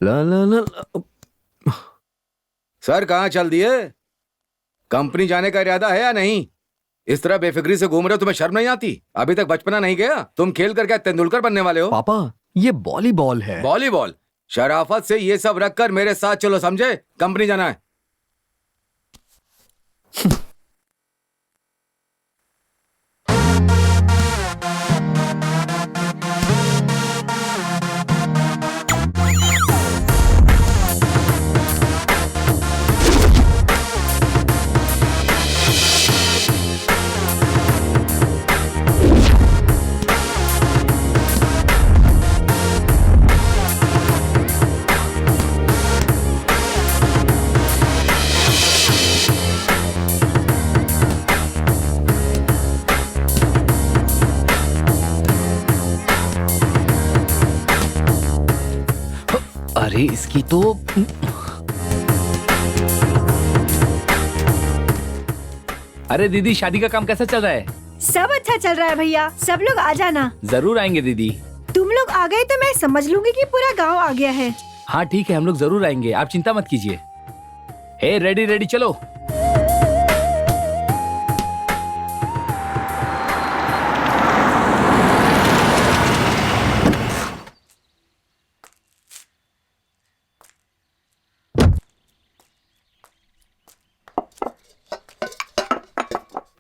ला ला ला ला। Sir कहाँ चल दिए? कंपनी जाने का इरादा है या नहीं? इस तरह बेफिक्री से घूम रहे हो, तुम्हें शर्म नहीं आती? अभी तक बचपना नहीं गया? तुम खेल कर क्या तेंदुलकर बनने वाले हो? पापा ये वॉलीबॉल है। वॉलीबॉल? शराफत से ये सब रखकर मेरे साथ चलो, समझे? कंपनी जाना है। अरे इसकी तो अरे दीदी, शादी का काम कैसा चल रहा है? सब अच्छा चल रहा है भैया, सब लोग आ जाना। जरूर आएंगे दीदी। तुम लोग आ गए तो मैं समझ लूंगी कि पूरा गांव आ गया है। हाँ ठीक है, हम लोग जरूर आएंगे, आप चिंता मत कीजिए। हे रेडी रेडी चलो।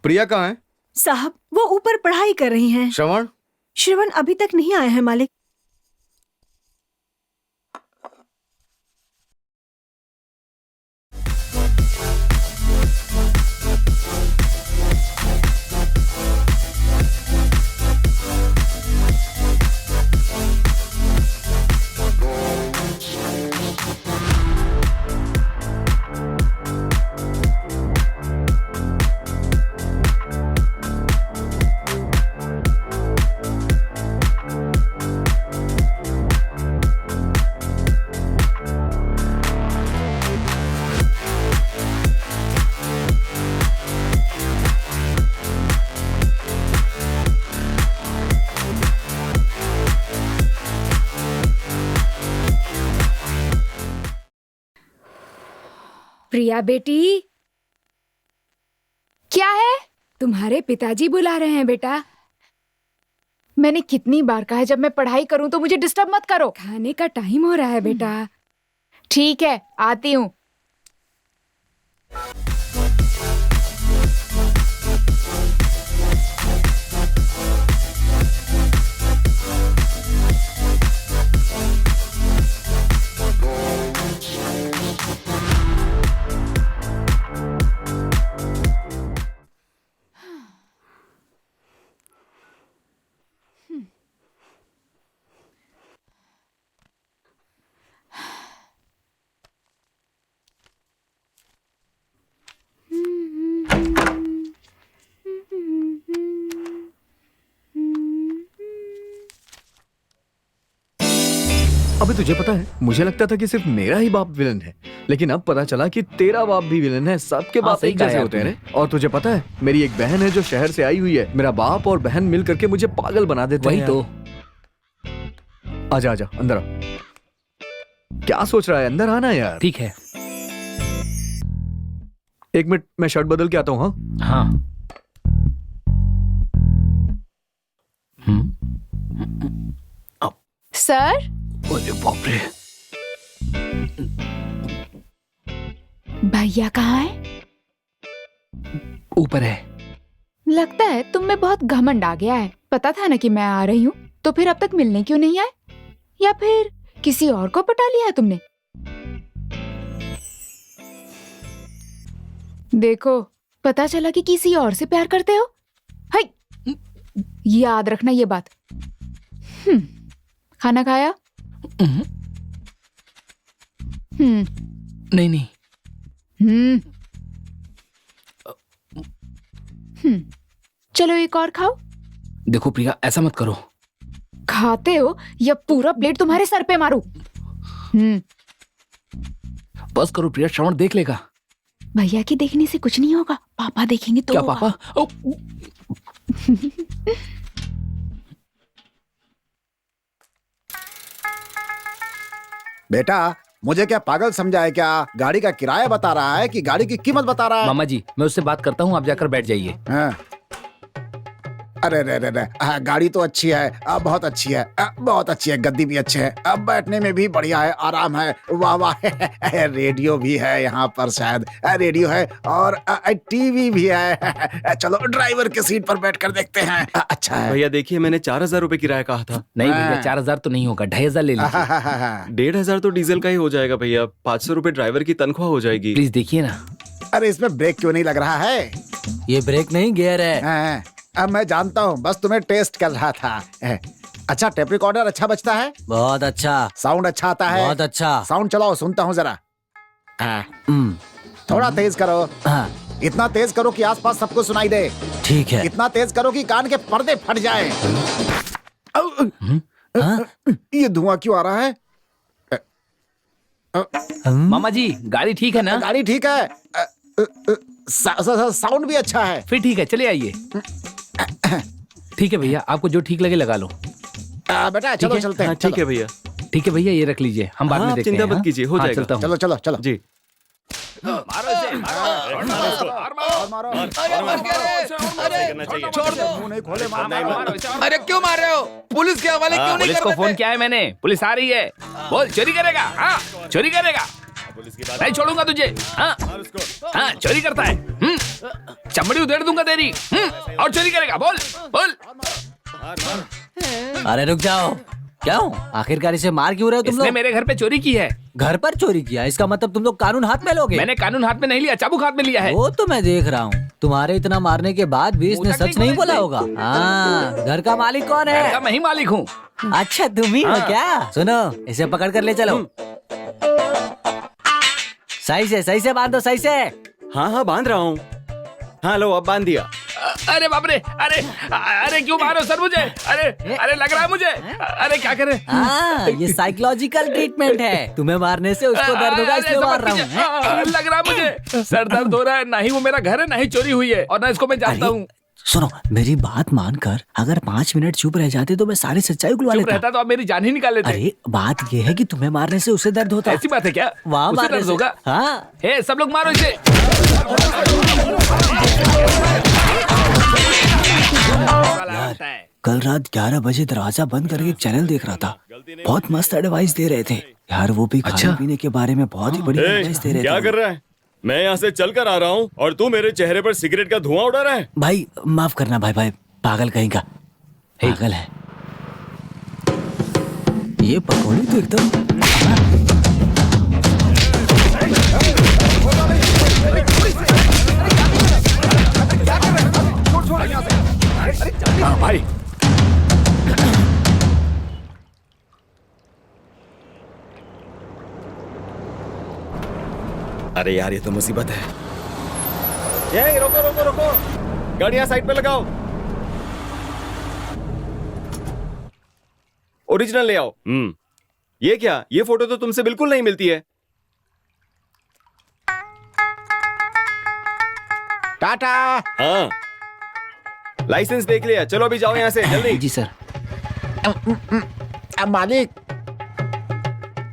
प्रिया कहाँ है? साहब वो ऊपर पढ़ाई कर रही हैं। श्रवण? श्रवण अभी तक नहीं आए हैं मालिक। प्रिया बेटी, क्या है? तुम्हारे पिताजी बुला रहे हैं बेटा। मैंने कितनी बार कहा है जब मैं पढ़ाई करूं तो मुझे डिस्टर्ब मत करो। खाने का टाइम हो रहा है बेटा। ठीक है, आती हूँ। अबे तुझे पता है, मुझे लगता था कि सिर्फ मेरा ही बाप विलन है, लेकिन अब पता चला कि तेरा बाप भी विलन है। सबके बाप सही एक जैसे कहा होते हैं रे। और तुझे पता है, मेरी एक बहन है जो शहर से आई हुई है। मेरा बाप और बहन मिल करके मुझे पागल बना देते वही हैं। तो। आजा आजा अंदर आ। क्या सोच रहा है? अंदर आना यार। ठीक है। एक मिनट, मैं शर्ट बदल के आता हूँ। हाँ हाँ। सर, अरे बाप रे। भैया कहाँ है? ऊपर है। लगता है तुम में बहुत घमंड आ गया है। पता था ना कि मैं आ रही हूँ, तो फिर अब तक मिलने क्यों नहीं आए? या फिर किसी और को पटा लिया है तुमने? देखो, पता चला कि किसी और से प्यार करते हो। हाय, याद रखना ये बात। खाना खाया? नहीं नहीं। चलो एक और खाओ। देखो प्रिया, ऐसा मत करो। खाते हो या पूरा प्लेट तुम्हारे सर पे मारूं? बस करो प्रिया, श्रवण देख लेगा। भैया के देखने से कुछ नहीं होगा, पापा देखेंगे तो क्या होगा। पापा? ओ, बेटा मुझे क्या पागल समझा है क्या? गाड़ी का किराया बता रहा है कि गाड़ी की कीमत बता रहा है? मामा जी मैं उससे बात करता हूँ, आप जाकर बैठ जाइए। हाँ। अरे रे रे रे, गाड़ी तो अच्छी है, बहुत अच्छी है, बहुत अच्छी है, गद्दी भी अच्छे है, अब बैठने में भी बढ़िया है, आराम है, वाह वाह। रेडियो भी है यहाँ पर, शायद रेडियो है और टीवी भी है। चलो ड्राइवर की सीट पर बैठ कर देखते हैं। अच्छा है भैया देखिए, मैंने 4,000 रुपए किराया कहा था। नहीं भैया 4,000 तो नहीं होगा, 2,500 ले लीजिए। 1,500 तो डीजल का ही हो जाएगा भैया। 500 रुपए ड्राइवर की तनख्वाह हो जाएगी। प्लीज देखिए ना। अरे इसमें ब्रेक क्यों नहीं लग रहा है? ये ब्रेक नहीं गियर है। अब मैं जानता हूँ, बस तुम्हें टेस्ट कर रहा था। अच्छा टेप रिकॉर्डर अच्छा बजता है? बहुत अच्छा। साउंड अच्छा आता है? बहुत अच्छा। साउंड चलाओ, सुनता हूँ जरा। थोड़ा तेज करो। हाँ इतना तेज करो कि आसपास सबको सुनाई दे। ठीक है। इतना तेज करो कि कान के पर्दे फट जाएं। ये धुआं क्यों आ रहा है? मामा जी गाड़ी ठीक है ना? गाड़ी ठीक है, साउंड भी अच्छा है। फिर ठीक है, चले आइए। ठीक है भैया, आपको जो ठीक लगे लगा लो। बेटा चलो चलते हैं। ठीक है भैया। ठीक है भैया, ये रख लीजिए, हम बाद हाँ, में आप देखते हैं। चिंता मत हाँ? कीजिए, हो हाँ, जाएगा। चलता हूँ। चलो चलो चलो जी। अरे क्यों मार रहे हो? पुलिस के हवाले क्यों नहीं पुलिस कर को देते? फोन किया है मैंने, पुलिस आ रही है। बोल चोरी करेगा? हाँ चोरी करेगा, नहीं छोड़ूंगा तुझे। हाँ हाँ चोरी करता है, चमड़ी उधेड़ दूंगा तेरी। और चोरी करेगा, बोल बोल। अरे रुक जाओ, क्यों? आखिरकार इसे मार क्यों रहे हो तुम इसने लोग? मेरे घर पे चोरी की है। घर पर चोरी किया, इसका मतलब तुम लोग कानून हाथ में लोगे? मैंने कानून हाथ में नहीं लिया, चाबुक हाथ में लिया है। वो तो मैं देख रहा हूँ, तुम्हारे इतना मारने के बाद भी इसने मुंह तक सच नहीं नहीं बोला बोला होगा। हाँ, घर का मालिक कौन घर का है? मैं ही मालिक हूँ। अच्छा तुम ही हो क्या? सुनो, इसे पकड़ कर ले चलो। सही से बांधो, सही से। हाँ हाँ बांध रहा हूँ। हाँ लो अब बांध दिया। अरे बाप रे, अरे अरे क्यों मारो सर मुझे? अरे अरे लग रहा है मुझे। अरे क्या करें? हाँ, ये साइकोलॉजिकल ट्रीटमेंट है। तुम्हें मारने से उसको दर्द होगा, इसलिए मार रहा हूँ। लग रहा है मुझे, सर दर्द हो रहा है। ना ही वो मेरा घर है, ना ही चोरी हुई है, और ना इसको मैं जानता हूँ। सुनो, मेरी बात मानकर अगर 5 मिनट चुप रह जाते तो मैं सारी सच्चाई उगलवा चुप लेता। रहता तो आप मेरी जान ही निकाल लेते। अरे बात ये है कि तुम्हें मारने से उसे दर्द होता। ऐसी बात है क्या? वहाँ उसे मारने दर्द से होगा? हाँ। हे सब लोग मारो इसे। कल रात 11 बजे दरवाजा बंद करके एक चैनल देख रहा था, बहुत मस्त एडवाइस दे रहे थे यार। वो भी खाने पीने के बारे में बहुत ही बड़ी एडवाइस दे रहे थे। क्या कर रहा है? मैं यहाँ से चल कर आ रहा हूँ और तू मेरे चेहरे पर सिगरेट का धुआं उड़ा रहा है। भाई माफ करना भाई, पागल कहीं का, पागल है ये। पकौड़ी तो एकदम हाँ भाई, अरे यार ये तो मुसीबत है। ये रोको रोको रोको, गाड़ियां साइड पे लगाओ। ओरिजिनल ले आओ। ये क्या? ये फोटो तो तुमसे बिल्कुल नहीं मिलती है। टाटा। हाँ लाइसेंस देख लिया, चलो अभी जाओ यहाँ से जल्दी। जी सर। मालिक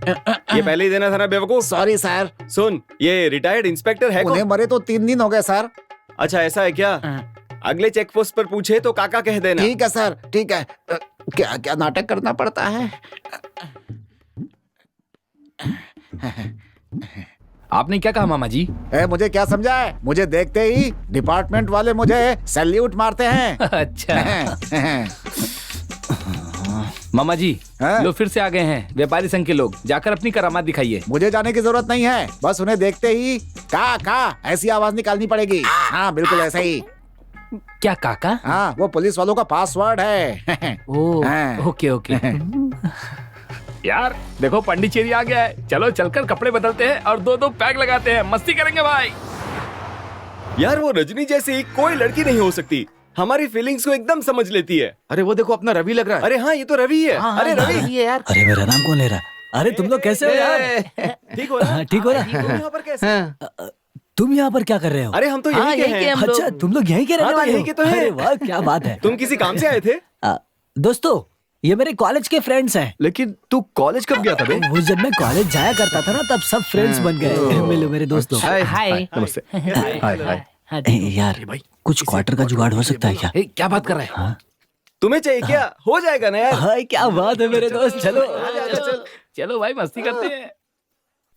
ये पहले ही देना था ना बेवकूफ। Sorry sir. सुन, ये रिटायर्ड इंस्पेक्टर है उन्हें कौन? मरे तो 3 दिन हो गए सर। अच्छा ऐसा है क्या? अगले चेक पोस्ट पर पूछे तो काका कह देना। ठीक है सर, ठीक है। क्या क्या नाटक करना पड़ता है? आपने क्या कहा मामा जी? मुझे क्या समझा है? मुझे देखते ही डिपार्टमेंट वाले मुझे सैल्यूट मारते हैं। अच्छा मामा जी, हाँ? लो फिर से आ गए हैं व्यापारी संघ के लोग। जाकर अपनी करामात दिखाइए। मुझे जाने की जरूरत नहीं है, बस उन्हें देखते ही का ऐसी आवाज निकालनी पड़ेगी। हाँ बिल्कुल ऐसा ही। क्या काका? हाँ वो पुलिस वालों का पासवर्ड है। ओ हाँ। Okay okay. यार देखो पंडिचेरी आ गया है, चलो चलकर कपड़े बदलते हैं और 2-2 पैक लगाते हैं, मस्ती करेंगे भाई। यार वो रजनी जैसी कोई लड़की नहीं हो सकती, हमारी फीलिंग्स को एकदम समझ लेती है। अरे वो देखो अपना रवि लग रहा है। अरे हाँ ये तो रवि है। अरे रवि ये यार। अरे मेरा नाम कौन ले रहा है? अरे तुम लोग कैसे हो यार? ठीक हो ना? ठीक हो ना? तुम यहाँ पर कैसे? तुम यहाँ पर क्या कर रहे हो? अरे हम तो यहीं के हैं। अच्छा तुम लोग यहीं के रहने हाँ, तो वाले यहीं हो? के तो हैं। अरे वाह क्या बात है। तुम किसी काम से आए थे? दोस्तों ये मेरे कॉलेज के फ्रेंड्स हैं। लेकिन तू कॉलेज कब गया था बे? वो जब मैं कॉलेज जाया करता था ना तब सब फ्रेंड्स बन गए। मिलो मेरे दोस्त लोग। हाय नमस्ते। हाय यार कुछ क्वार्टर का जुगाड़ हो सकता है क्या? क्या बात कर रहे हैं? हाँ? तुम्हें चाहिए क्या? हो जाएगा ना यार। हाय क्या बात है मेरे दोस्त, चलो। चलो भाई मस्ती करते हैं।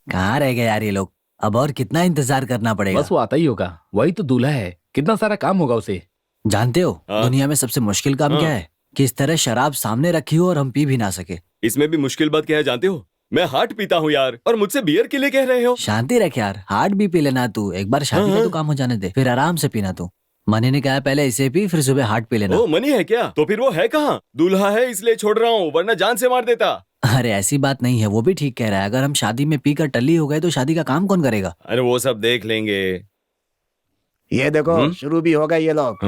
कहाँ रह गए यार ये लोग? अब और कितना इंतजार करना पड़ेगा? बस वो आता ही होगा, वही तो दूल्हा है, कितना सारा काम होगा उसे। जानते हो हाँ? दुनिया में सबसे मुश्किल काम क्या है? कि इस तरह शराब सामने रखी हो और हम पी भी ना सके। इसमें भी मुश्किल बात क्या है जानते हो? मैं हार्ट पीता हूँ यार, और मुझसे बियर के लिए कह रहे हो? शांति रख यार, हार्ट भी पी लेना तू। एक बार शादी का तो काम हो जाने दे, फिर आराम से पीना तू। मनी ने कहा पहले इसे पी फिर सुबह हार्ट पी लेना। ओ मनी है क्या? तो फिर वो है कहाँ? दूल्हा है इसलिए छोड़ रहा हूँ, वरना जान से मार देता। अरे ऐसी बात नहीं है, वो भी ठीक कह रहा है। अगर हम शादी में पीकर टल्ली हो गए तो शादी का काम कौन करेगा? अरे वो सब देख लेंगे। ये देखो शुरू भी हो गए ये लोग।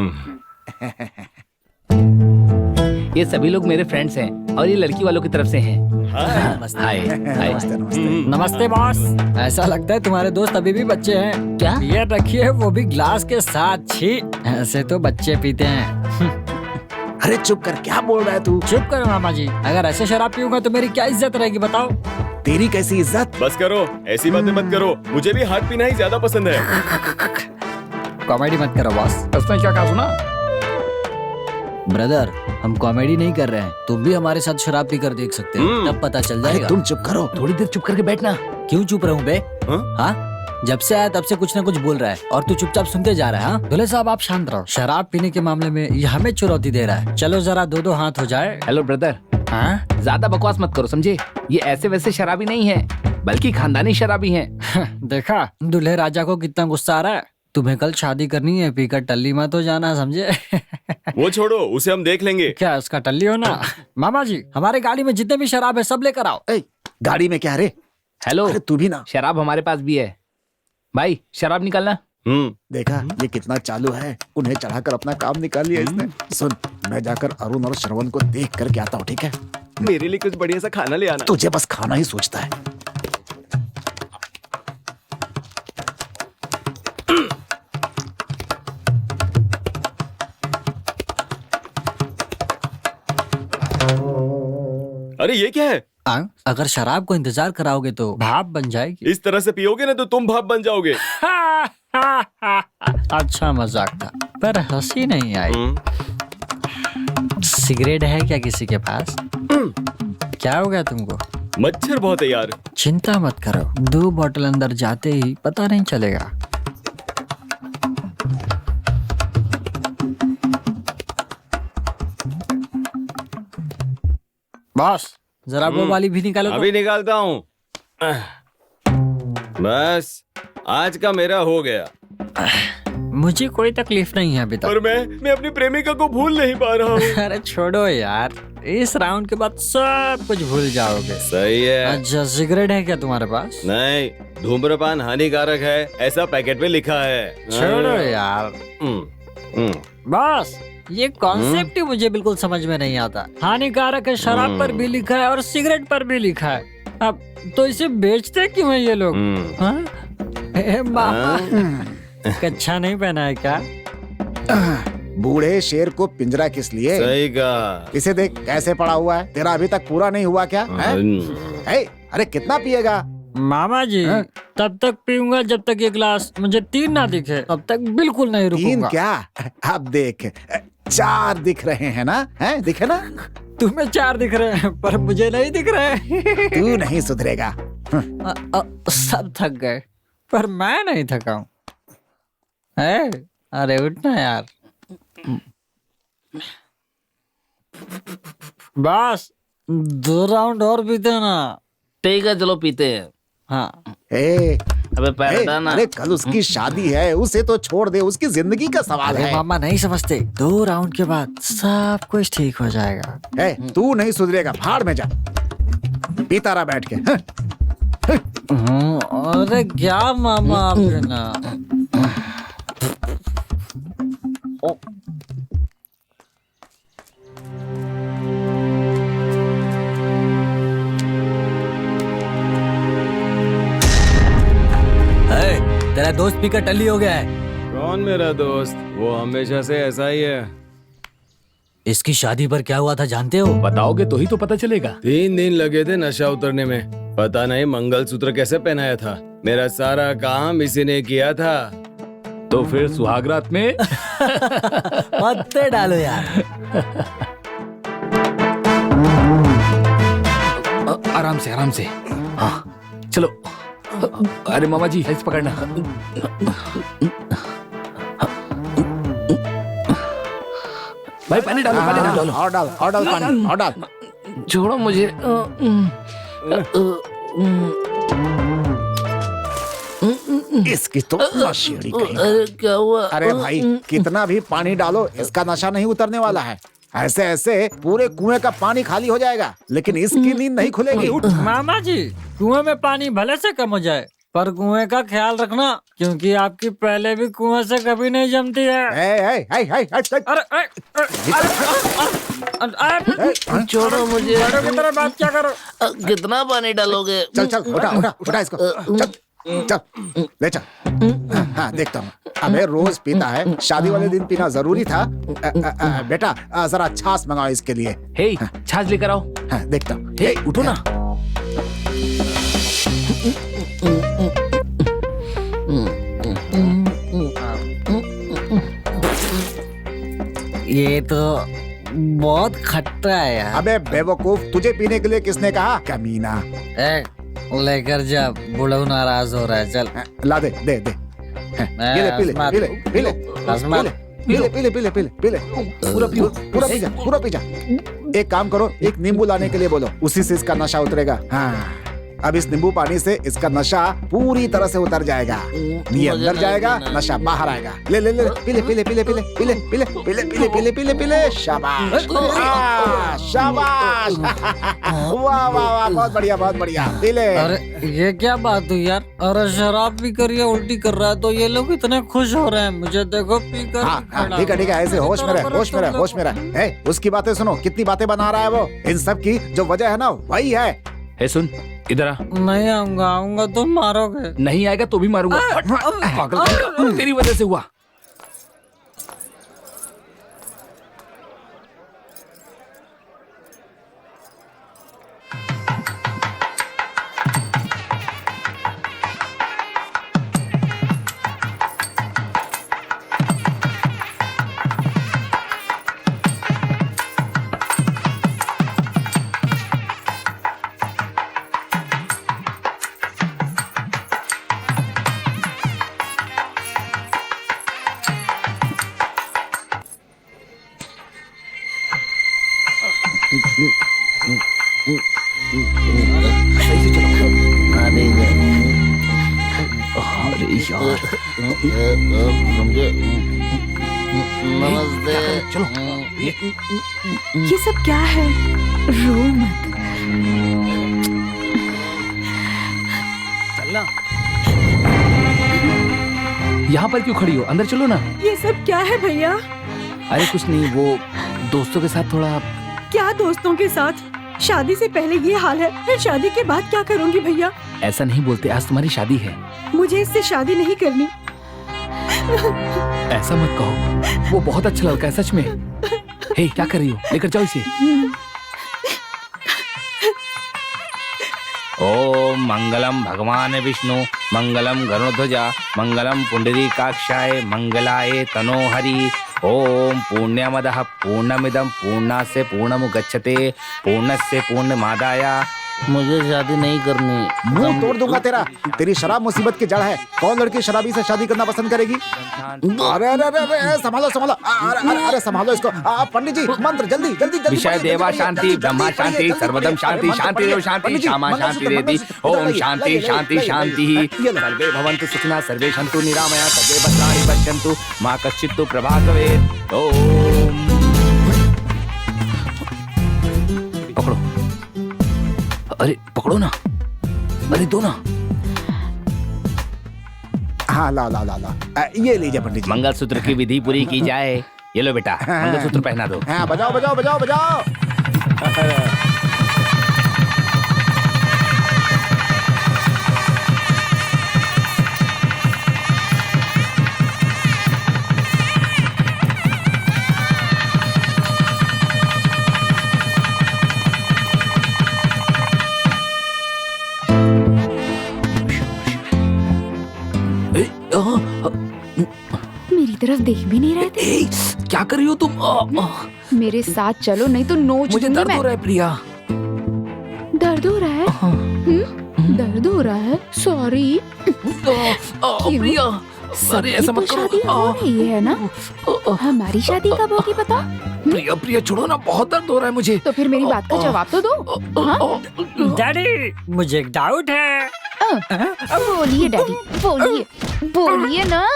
ये सभी लोग मेरे फ्रेंड्स हैं और ये लड़की वालों की तरफ से हैं। नमस्ते। हाय हाय। नमस्ते नमस्ते। नमस्ते बॉस। ऐसा लगता है तुम्हारे दोस्त अभी भी बच्चे हैं। क्या? ये रखिए वो भी ग्लास के साथ। छी, ऐसे तो बच्चे पीते हैं। अरे चुप कर, क्या बोल रहा है तू? चुप करो मामा जी, अगर ऐसे शराब पीऊंगा तो मेरी क्या इज्जत रहेगी बताओ? तेरी कैसी इज्जत? बस करो, ऐसी बातें मत करो। मुझे भी हार्ट पीना ही ज्यादा पसंद है। कॉमेडी मत करो बॉस। उसने क्या कहा सुना? ब्रदर हम कॉमेडी नहीं कर रहे हैं, तुम भी हमारे साथ शराब पी कर देख सकते हो, तब पता चल जाएगा। तुम चुप करो। थोड़ी देर चुप करके बैठना। क्यों चुप रहूं बे? हाँ? हाँ? जब से आया तब से कुछ ना कुछ बोल रहा है और तू चुपचाप सुनते जा रहा है। हाँ? दूल्हे साहब आप शांत रहो। शराब पीने के मामले में ये हमें चुनौती दे रहा है। चलो जरा दो दो हाथ हो जाए। हेलो ब्रदर, हाँ? ज्यादा बकवास मत करो समझे। ये ऐसे वैसे शराबी नहीं है, बल्कि खानदानी शराबी हैं। देखा दूल्हे राजा को कितना गुस्सा आ रहा है। तुम्हें कल शादी करनी है, पीकर टल्ली मत हो जाना, समझे? वो छोड़ो, उसे हम देख लेंगे। क्या उसका टल्ली हो ना? मामा जी हमारे गाड़ी में जितने भी शराब है सब लेकर आओ। ए, गाड़ी में क्या रे? हेलो, अरे तू भी ना। शराब हमारे पास भी है। भाई शराब निकालना। देखा ये कितना चालू है, उन्हें चढ़ाकर अपना काम निकाल लिया इसने। सुन, मैं जाकर अरुण और श्रवण को देख करके आता हूँ, ठीक है? मेरे लिए कुछ बढ़िया सा खाना ले आना। तुझे बस खाना ही सोचता है। अरे ये क्या है? अगर शराब को इंतजार कराओगे तो भाप बन जाएगी। इस तरह से पियोगे ना तो तुम भाप बन जाओगे। अच्छा मजाक था, पर हंसी नहीं आई। सिगरेट है क्या किसी के पास? क्या हो गया तुमको? मच्छर बहुत है यार। चिंता मत करो, 2 बॉटल अंदर जाते ही पता नहीं चलेगा। बॉस जरा वो वाली भी निकालो तो। अभी निकालता हूँ। बस आज का मेरा हो गया। मुझे कोई तकलीफ नहीं है अभी तक। पर मैं अपनी प्रेमिका को भूल नहीं पा रहा हूँ। अरे छोड़ो यार, इस राउंड के बाद सब कुछ भूल जाओगे। सही है। अच्छा सिगरेट है क्या तुम्हारे पास? नहीं, धूम्रपान हानिकारक है, ऐसा पैकेट में लिखा है। छोड़ो यार। बॉस ये कॉन्सेप्ट ही मुझे बिल्कुल समझ में नहीं आता। हानिकारक है शराब पर भी लिखा है और सिगरेट पर भी लिखा है, अब तो इसे बेचते क्यों है ये लोग? हाँ? ए मामा, कच्छा नहीं पहना है क्या? बूढ़े शेर को पिंजरा किस लिए? सही कहा। इसे देख कैसे पड़ा हुआ है। तेरा अभी तक पूरा नहीं हुआ क्या? अरे कितना पिएगा? मामा जी तब तक पीऊंगा जब तक ये गिलास मुझे 3 ना दिखे, तब तक बिल्कुल नहीं 3 रुकूंगा। क्या? अब देख 4 दिख रहे हैं ना? हैं दिखे ना? तुम्हें 4 दिख रहे हैं पर मुझे नहीं दिख रहे। तू नहीं सुधरेगा। सब थक गए पर मैं नहीं थका हूँ। अरे उठना यार। बस 2 राउंड और पीते ना। ठीक है चलो पीते हैं। हाँ। अबे पैर हटाना। अरे कल उसकी शादी है, उसे तो छोड़ दे, उसकी जिंदगी का सवाल अरे है। मामा नहीं समझते, 2 राउंड के बाद सब कुछ ठीक हो जाएगा। तू नहीं सुधरेगा, भाड़ में जा। पीता रहा बैठ के। अरे क्या मामा आपके ना। तेरा दोस्त पीकर टल्ली हो गया है। कौन मेरा दोस्त? वो हमेशा से ऐसा ही है। इसकी शादी पर क्या हुआ था जानते हो? बताओगे तो ही तो पता चलेगा। 3 दिन लगे थे नशा उतरने में। पता नहीं मंगलसूत्र कैसे पहनाया था। मेरा सारा काम इसी ने किया था। तो फिर सुहागरात में पत्ते डालो यार। आराम से आराम से। हाँ चलो। अरे मामा जी ऐसे पकड़ना। भाई पानी डालो पानी डालो। और डाल पानी और डाल। छोड़ो मुझे। इसकी तो नशेड़ी कहीं। अरे क्या हुआ? अरे भाई कितना भी पानी डालो इसका नशा नहीं उतरने वाला है। ऐसे ऐसे पूरे कुएं का पानी खाली हो जाएगा लेकिन इसकी नींद नहीं खुलेगी। मामा जी कुएं में पानी भले से कम हो जाए पर कुएं का ख्याल रखना क्योंकि आपकी पहले भी कुएं से कभी नहीं जमती है। अरे छोड़ो मुझे। बड़ों की तरह बात क्या करो। कितना पानी डालोगे? चल उठा इसको। चल ले चल। हाँ देखता हूँ। अबे रोज पीता है, शादी वाले दिन पीना जरूरी था। बेटा जरा छाछ मंगाओ इसके लिए। हे छाछ लेकर आओ। हाँ, देखता हूँ। हे उठो ना। ये तो बहुत खट्टा है यार। अबे बेवकूफ तुझे पीने के लिए किसने कहा? कमीना। लेकर जा बुढ़ऊ नाराज हो रहा है। चल ला दे दे दे। ये ले पी ले पूरा पी जा। एक काम करो एक नींबू लाने के लिए बोलो, उसी से इसका नशा उतरेगा। हाँ अब इस नींबू पानी से इसका नशा पूरी तरह से उतर जाएगा। ये अंदर जाएगा, नशा बाहर आएगा। ले ले ले पी ले। शाबाश शाबाश। वाह वाह वाह बहुत बढ़िया पी ले। अरे ये क्या बात हुई यार। अरे शराब पी कर ये उल्टी कर रहा है तो ये लोग इतने खुश हो रहे हैं। मुझे देखो पी कर। ठीक है ऐसे होश में रह। उसकी बातें सुनो, कितनी बातें बना रहा है वो। इन सब की जो वजह है ना वही है। हे सुन इधर आ। नहीं आऊंगा तो मारोगे। नहीं आएगा तो भी मारूंगा। पागल तेरी वजह से हुआ। चलो ये सब क्या है? रो मत। चलना। यहाँ पर क्यों खड़ी हो? अंदर चलो ना। ये सब क्या है भैया? अरे कुछ नहीं, वो दोस्तों के साथ थोड़ा। क्या दोस्तों के साथ? शादी से पहले ये हाल है, फिर शादी के बाद क्या करूंगी भैया? ऐसा नहीं बोलते, आज तुम्हारी शादी है। मुझे इससे शादी नहीं करनी। ऐसा मत कहो, वो बहुत अच्छा लड़का है सच में। हे क्या कर रही हो? लेकर जाओ इसे। ओम मंगलम भगवान विष्णु मंगलम गरुड़ध्वजा मंगलम पुंडरीकाक्षाय मंगलाय तनोहरि। ओम पूर्णमदः पूर्णमिदं पूर्णास्य पूर्णमुदच्यते पूर्णस्य पूर्णमादाय। मुझे शादी नहीं करनी। मुंह तोड़ दूंगा तेरा। तेरी शराब मुसीबत की जड़ है। कौन लड़की शराबी से शादी करना पसंद करेगी? अरे संभालो अरे संभालो इसको। पंडित जी मंत्र जल्दी। विषय देवा शांति ब्रह्मा शांति सर्वदम शांति शांति देव शांति श्यामा शांति रेति। ओम शांति शांति शांति। सर्वे भवन्तु सुखिनः सर्वे सन्तु निरामया सर्वे भद्राणि पश्यन्तु मा कश्चित् प्रभात् भवेत्। ओम पकड़ो। अरे पकड़ो ना। अरे दो ना। हाँ ला ये लीजिए पंडित जी। मंगलसूत्र की विधि पूरी की जाए। ये लो बेटा मंगलसूत्र पहना दो। हाँ बजाओ। मेरी तरफ देख भी नहीं रहे थे। क्या कर रही हो तुम? मेरे साथ चलो नहीं तो नोच मुझे दूंगी दर्द मैं। हो रहा है प्रिया। दर्द हो रहा है? दर्द हो रहा है? सॉरी। प्रिया, सबकी ऐसा तो मत करो। शादी हो रही है ना? हमारी शादी कब होगी पता? प्रिया प्रिया छोड़ो ना, बहुत दर्द हो रहा है मुझे। तो फिर मेरी बात का जवाब तो दो। हाँ? डैडी मुझे एक डाउट है। बोलिए डैडी, बोलिए ना।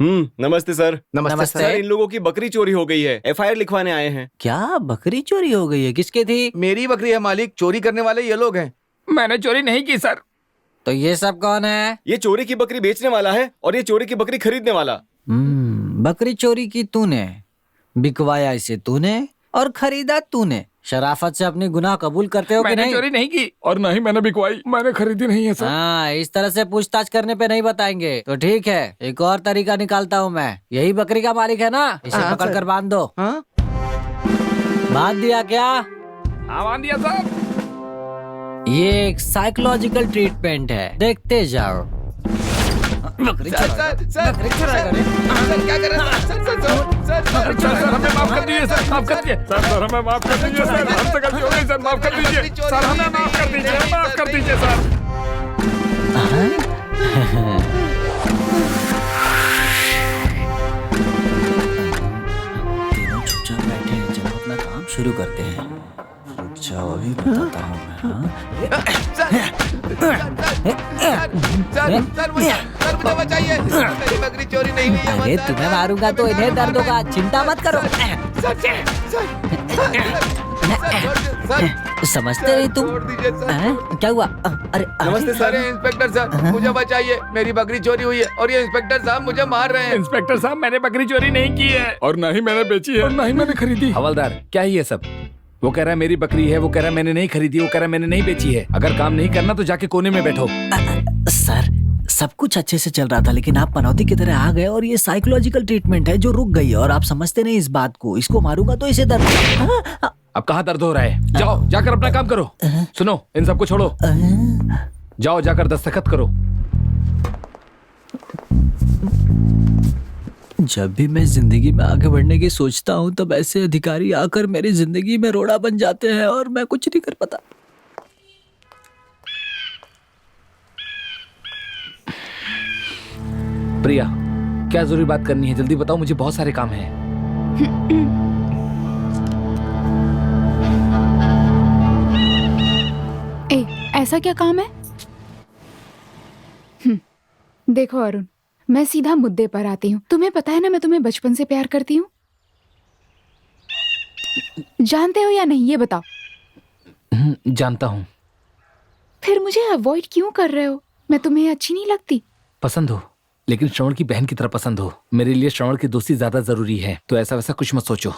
नमस्ते सर। नमस्ते सर, इन लोगों की बकरी चोरी हो गई है, FIR लिखवाने आए हैं। क्या बकरी चोरी हो गई है? किसकी थी? मेरी बकरी है मालिक, चोरी करने वाले ये लोग हैं। मैंने चोरी नहीं की सर। तो ये सब कौन है? ये चोरी की बकरी बेचने वाला है और ये चोरी की बकरी खरीदने वाला। बकरी चोरी की तूने, बिकवाया इसे तूने और खरीदा तूने। शराफत से अपनी गुनाह कबूल करते हो कि मैंने नहीं? चोरी नहीं की और ना ही मैंने बिकवाई, मैंने खरीदी नहीं है सर। हाँ, इस तरह से पूछताछ करने पे नहीं बताएंगे तो ठीक है। एक और तरीका निकालता हूँ मैं। यही बकरी का मालिक है ना? इसे हाँ, पकड़ सर। कर बांध दो। हाँ? बांध दिया क्या? हाँ बांध दिया सर। ये एक साइकोलॉजिकल ट्रीटमेंट है, देखते जाओ। बकरी चुराएगा। बकरी चुराएगा रे। सर क्या कर रहे हैं? सर हमें माफ कर दीजिए सर, माफ कर दीजिए सर, हमें माफ कर दीजिए सर, हमसे गलती हो गई सर, माफ कर दीजिए सर, हमें माफ कर दीजिए, माफ कर दीजिए सर। तीनों चुपचाप बैठे हैं, चलो अपना काम शुरू करते हैं। रुक जाओ, अभी बताता हूँ मैं। मुझे बचाइए, मेरी बकरी चोरी नहीं हुई है। अरे तुम्हें मारूंगा तो इन्हें दर्द होगा, चिंता मत करो। समझते नहीं तुम? छोड़ दीजिए सर। हैं? क्या हुआ? अरे नमस्ते सर। इंस्पेक्टर सर, मुझे बचाइए, मेरी बकरी चोरी हुई है और ये इंस्पेक्टर साहब मुझे मार रहे हैं। इंस्पेक्टर साहब, मैंने बकरी चोरी नहीं की है और ना ही मैंने बेची है और ना ही मैंने खरीदी। हवलदार, क्या है ये सब? वो कह रहा है मेरी बकरी है, वो कह रहा है मैंने नहीं खरीदी, वो कह रहा है मैंने नहीं बेची है। अगर काम नहीं करना तो जाके कोने में बैठो। सर, सब कुछ अच्छे से चल रहा था लेकिन आप पनौती की तरह आ गए और ये साइकोलॉजिकल ट्रीटमेंट है जो रुक गई है और आप समझते नहीं इस बात को। इसको मारूंगा तो इसे दर्द। अब कहाँ दर्द हो रहा है? जाओ जाकर अपना काम करो। सुनो, इन सबको छोड़ो, जाओ जाकर दस्तखत करो। जब भी मैं जिंदगी में आगे बढ़ने की सोचता हूँ तब ऐसे अधिकारी आकर मेरी जिंदगी में रोड़ा बन जाते हैं और मैं कुछ नहीं कर पाता। प्रिया, क्या जरूरी बात करनी है? जल्दी बताओ, मुझे बहुत सारे काम हैं। ऐसा क्या काम है? देखो अरुण, मैं सीधा मुद्दे पर आती हूँ। तुम्हें पता है ना मैं तुम्हें बचपन से प्यार करती हूँ। जानते हो या नहीं ये बताओ। जानता हूँ। फिर मुझे अवॉइड क्यों कर रहे हो? मैं तुम्हें अच्छी नहीं लगती? पसंद हो, लेकिन श्रवण की बहन की तरह पसंद हो। मेरे लिए श्रवण की दोस्ती ज्यादा जरूरी है, तो ऐसा वैसा कुछ मत सोचो।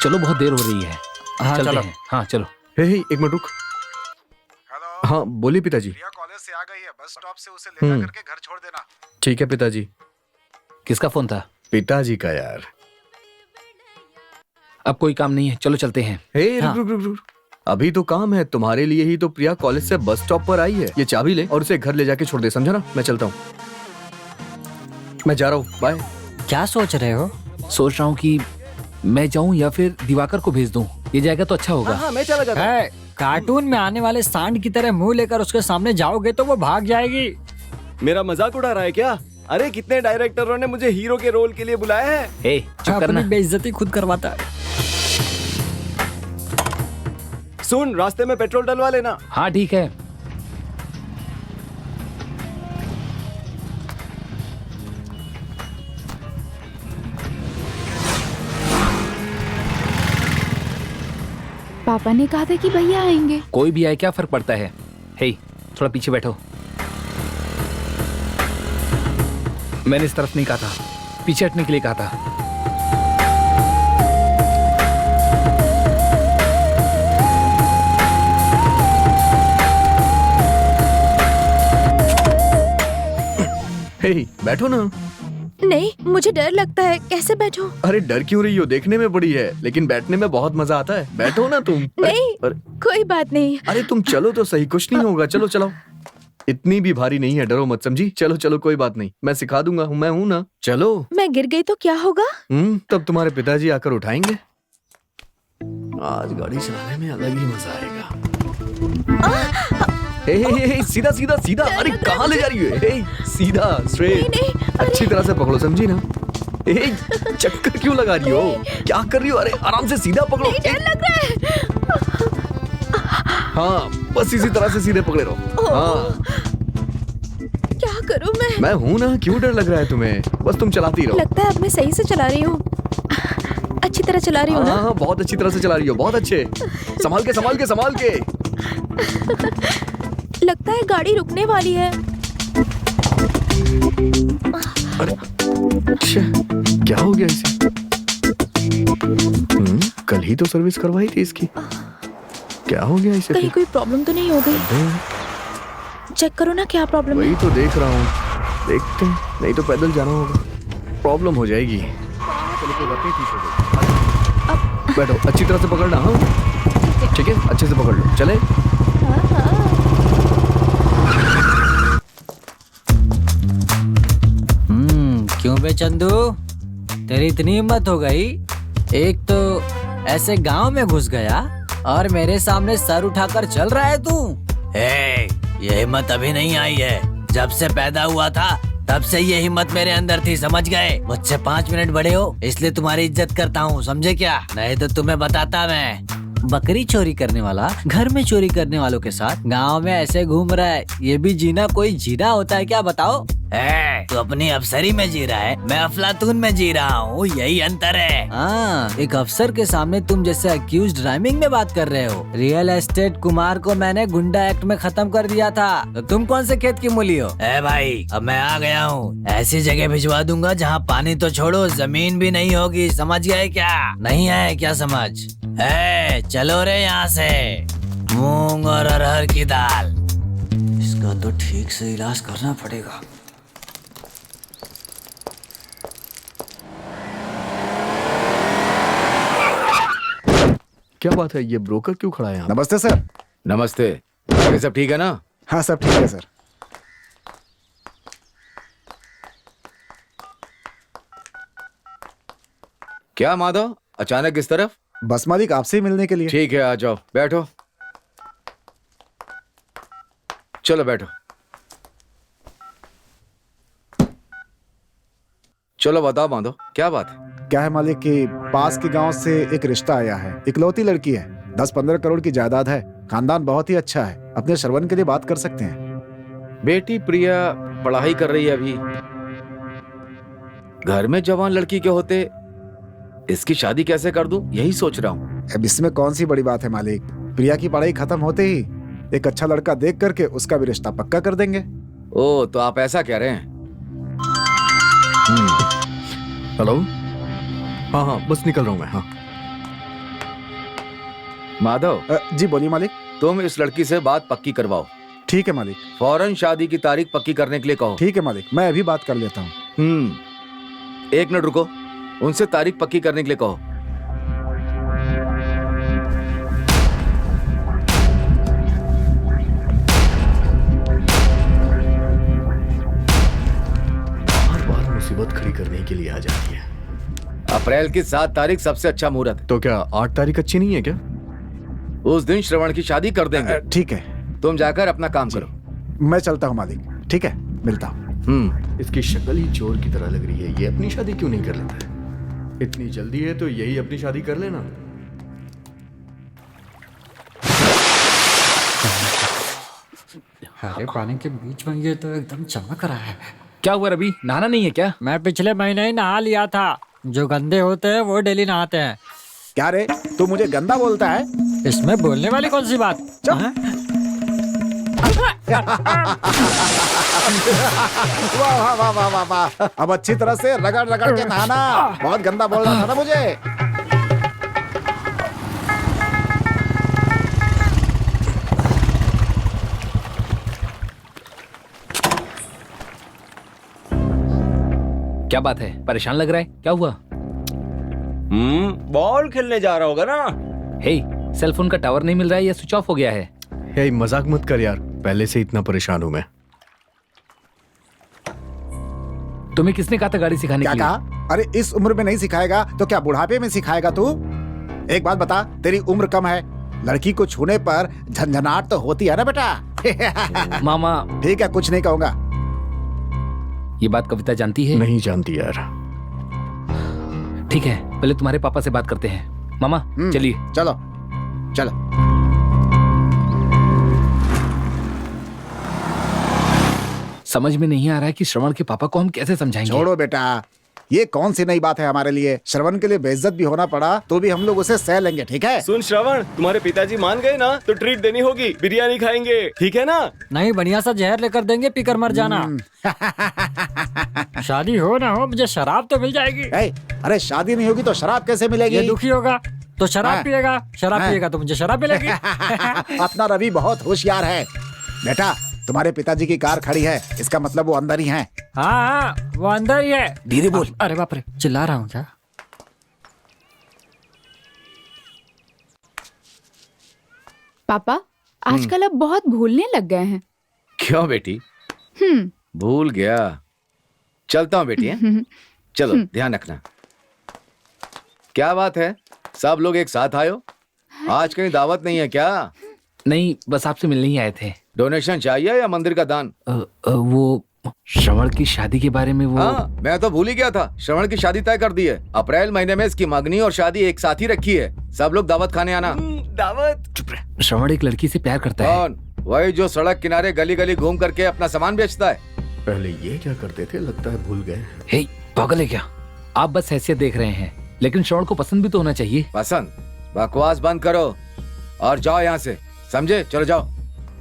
चलो बहुत देर हो रही है। हाँ चलते चलो। हैं। हाँ चलो। हे एक मिनट रुक। हाँ बोलिए पिताजी। प्रिया कॉलेज से आ गई है, बस स्टॉप से उसे लेकर करके घर छोड़ देना। ठीक है पिताजी। किसका फोन था? पिताजी का यार। अब कोई काम नहीं है, चलो चलते हैं। हे हाँ। रुक रुक रुक रुक। अभी तो काम है, तुम्हारे लिए ही तो प्रिया कॉलेज से बस स्टॉप पर आई है। ये चाबी ले और उसे घर ले जाके छोड़ दे, समझा ना? मैं चलता हूँ, मैं जा रहा हूँ, बाय। क्या सोच रहे हो? सोच रहा हूँ कि मैं जाऊँ या फिर दिवाकर को भेज दूँ। ये जाएगा तो अच्छा होगा। हाँ मैं चला जाता हूँ। है, कार्टून में आने वाले सांड की तरह मुंह लेकर उसके सामने जाओगे तो वो भाग जाएगी। मेरा मजाक उड़ा रहा है क्या? अरे कितने डायरेक्टरों ने मुझे हीरो के रोल के लिए बुलाया है। हे चुप करना। अपनी बेइज्जती खुद करवाता है। सुन, रास्ते में पेट्रोल डलवा लेना। हाँ ठीक है। पापा ने कहा था कि भैया आएंगे। कोई भी आए क्या फर्क पड़ता है। हे थोड़ा पीछे बैठो। मैंने इस तरफ नहीं कहा था, पीछे हटने के लिए कहा था। हे बैठो ना। नहीं, मुझे डर लगता है, कैसे बैठूं? अरे डर क्यों रही हो? देखने में बड़ी है लेकिन बैठने में बहुत मजा आता है। बैठो ना तुम। नहीं, कोई बात नहीं। अरे तुम चलो तो सही, कुछ नहीं होगा। चलो चलो, इतनी भी भारी नहीं है, डरो मत, समझी? चलो चलो कोई बात नहीं, मैं सिखा दूंगा, मैं हूं ना। चलो। मैं गिर गई तो क्या होगा? तब तुम्हारे पिताजी आकर उठाएंगे। आज गाड़ी चलाने में अलग ही मजा आएगा। हे, सीधा सीधा सीधा। अरे कहाँ ले जा रही है? हे, सीधा स्ट्रेट। नहीं, अच्छी तरह से पकड़ो, समझी ना? हे, चक्कर क्यों लगा रही हो? क्या कर रही हो? अरे आराम से सीधा पकड़ो। डर लग रहा है। हाँ बस इसी तरह से सीधे पकड़े रहो। हाँ क्या करूं मैं हूं ना, क्यों डर लग रहा है तुम्हें? बस तुम चलाती रहो। लगता है अब मैं सही से चला रही हूँ, अच्छी तरह चला रही हूँ ना? हाँ बहुत अच्छी तरह से चला रही हो, बहुत अच्छे। संभाल के संभाल के संभाल के। लगता है गाड़ी रुकने वाली है। अरे अच्छा, क्या हो गया इसे? कल ही तो सर्विस करवाई थी इसकी, क्या हो गया इसे? कहीं कोई प्रॉब्लम तो नहीं हो गई? चेक करो ना क्या प्रॉब्लम है। वही तो देख रहा हूँ, देखते हैं, नहीं तो पैदल जाना होगा, प्रॉब्लम हो जाएगी। बैठो, अच्छी तरह से पकड़ना। हाँ ठीक है, अच्छे से पकड़ लो। चले? क्यों बे चंदू, तेरी इतनी हिम्मत हो गई? एक तो ऐसे गांव में घुस गया और मेरे सामने सर उठाकर चल रहा है तू। ये हिम्मत अभी नहीं आई है, जब से पैदा हुआ था तब से ये हिम्मत मेरे अंदर थी, समझ गए? मुझसे 5 मिनट बड़े हो इसलिए तुम्हारी इज्जत करता हूँ, समझे क्या? नहीं तो तुम्हें बताता मैं। बकरी चोरी करने वाला घर में चोरी करने वालों के साथ गांव में ऐसे घूम रहा है, ये भी जीना कोई जीना होता है क्या, बताओ? तू अपनी अफसरी में जी रहा है, मैं अफलातून में जी रहा हूँ, यही अंतर है। हाँ, एक अफसर के सामने तुम जैसे अक्यूज्ड राइमिंग में बात कर रहे हो। रियल एस्टेट कुमार को मैंने गुंडा एक्ट में खत्म कर दिया था, तो तुम कौन से खेत की मूली हो? भाई अब मैं आ गया हूँ, ऐसी जगह भिजवा दूंगा जहाँ पानी तो छोड़ो जमीन भी नहीं होगी, समझ गए क्या? नहीं है क्या समझ? चलो रे यहाँ से, मूंग और अरहर की दाल। इसका तो ठीक से इलाज करना पड़ेगा। क्या बात है, ये ब्रोकर क्यों खड़ा है यहाँ? नमस्ते सर। नमस्ते। आगे सब ठीक है ना? हाँ सब ठीक है सर। क्या माधव, अचानक इस तरफ? बस मालिक आपसे ही मिलने के लिए। ठीक है, आ जाओ, बैठो। चलो बैठो। चलो बताओ माधव, क्या बात है? क्या है मालिक कि पास के गांव से एक रिश्ता आया है, इकलौती लड़की है, 10-15 करोड़ की जायदाद है, खानदान बहुत ही अच्छा है, अपने श्रवण के लिए बात कर सकते हैं। बेटी प्रिया पढ़ाई कर रही है अभी, घर में जवान लड़की के होते इसकी शादी कैसे कर दूं, यही सोच रहा हूँ। अब इसमें कौन सी बड़ी बात है मालिक, प्रिया की पढ़ाई खत्म होते ही एक अच्छा लड़का देख करके उसका भी रिश्ता पक्का कर देंगे। ओ, तो आप ऐसा कह रहे हैं? हेलो, हाँ हाँ बस निकल रहा हूँ मैं। हाँ माधव, जी बोलिए मालिक। तुम इस लड़की से बात पक्की करवाओ। ठीक है मालिक। फौरन शादी की तारीख पक्की करने के लिए कहो। ठीक है मालिक, मैं अभी बात कर लेता हूँ। 1 मिनट रुको, उनसे तारीख पक्की करने के लिए कहो। बार बार मुसीबत खड़ी करने के लिए आ जाती है। अप्रैल की 7 तारीख सबसे अच्छा मुहूर्त है। तो क्या 8 तारीख अच्छी नहीं है क्या? उस दिन श्रवण की शादी कर देंगे। ठीक है, तुम जाकर अपना काम करो। मैं चलता हूँ मालिक। ठीक है, मिलता हूँ। इसकी शक्ल ही चोर की तरह लग रही है। ये अपनी शादी क्यों नहीं कर लेता है? इतनी जल्दी है तो यही अपनी शादी कर लेना। हरे पानी के बीच में ये तो एकदम चमक रहा है। क्या हुआ रवि, नहाना नहीं है क्या? मैं पिछले महीने ही नहा लिया था। जो गंदे होते हैं वो डेली नहाते हैं। क्या रे, तू मुझे गंदा बोलता है? इसमें बोलने वाली कौन सी बात? हाँ? वाह वाह वाह वाह वाह वाह। अब अच्छी तरह से रगड़ रगड़ के नहाना। बहुत गंदा बोल रहा था ना मुझे। क्या बात है, परेशान लग रहा है, क्या हुआ? बॉल खेलने जा रहा होगा ना। हे, सेल फोन का टावर नहीं मिल रहा है या स्विच ऑफ हो गया है? हे, मजाक मत कर यार, पहले से इतना परेशान हूं मैं। तुम्हें किसने कहा था गाड़ी सिखाने क्या के लिए? कहा? अरे इस उम्र में नहीं सिखाएगा तो क्या बुढ़ापे में सिखाएगा तू? एक बात बता, तेरी उम्र कम है, लड़की को छूने पर झंझनाहट तो होती है ना बेटा। मामा, ठीक है, कुछ नहीं कहूंगा। ये बात कविता जानती है? नहीं जानती यार। ठीक है, पहले तुम्हारे पापा से बात करते हैं। मामा चलिए। चलो चलो। समझ में नहीं आ रहा है कि श्रवण के पापा को हम कैसे समझाएंगे। छोड़ो बेटा, ये कौन सी नई बात है हमारे लिए। श्रवण के लिए बेइज्जत भी होना पड़ा तो भी हम लोग उसे सह लेंगे, ठीक है? सुन श्रवण, तुम्हारे पिताजी मान गए ना तो ट्रीट देनी होगी, बिरयानी खाएंगे, ठीक है ना? नहीं, बढ़िया सा जहर लेकर देंगे, पीकर मर जाना। शादी हो ना हो, मुझे शराब तो मिल जाएगी। अरे शादी नहीं होगी तो शराब कैसे मिलेगी? ये दुखी होगा तो शराब हाँ। पिएगा, शराब हाँ। पिएगा तो मुझे शराब मिलेगी। अपना रवि बहुत होशियार है बेटा। तुम्हारे पिताजी की कार खड़ी है, इसका मतलब वो अंदर ही हैं। हाँ, वो अंदर ही है। धीरे बोल। अरे बाप रे, चिल्ला रहा हूँ क्या? पापा आजकल अब बहुत भूलने लग गए हैं। क्यों बेटी? भूल गया। चलता हूँ बेटी, हैं? चलो ध्यान रखना। क्या बात है, सब लोग एक साथ आयो? आज कहीं दावत नहीं है क्या? नहीं, बस आपसे मिलने ही आए थे। डोनेशन चाहिए या मंदिर का दान? वो श्रवण की शादी के बारे में वो। हाँ, मैं तो भूल ही गया था। श्रवण की शादी तय कर दी है। अप्रैल महीने में इसकी मंगनी और शादी एक साथ ही रखी है। सब लोग दावत खाने आना। दावत? चुप रह। श्रवण एक लड़की से प्यार करता है। कौन? वही जो सड़क किनारे गली गली घूम करके अपना सामान बेचता है। पहले ये क्या करते थे, लगता है भूल गए। हे, पागल है क्या? आप बस हैसियत देख रहे हैं, लेकिन श्रवण को पसंद भी तो होना चाहिए। पसंद? बकवास बंद करो और जाओ यहाँ से, समझे? चलो जाओ।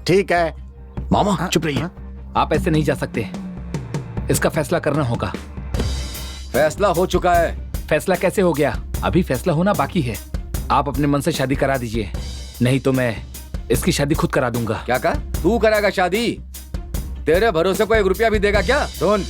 ठीक है मामा चुप रहिए। आप ऐसे नहीं जा सकते, इसका फैसला करना होगा। फैसला हो चुका है। फैसला कैसे हो गया? अभी फैसला होना बाकी है। आप अपने मन से शादी करा दीजिए, नहीं तो मैं इसकी शादी खुद करा दूंगा। क्या कहा? तू कराएगा शादी? तेरे भरोसे को 1 रुपया भी देगा क्या? सुन,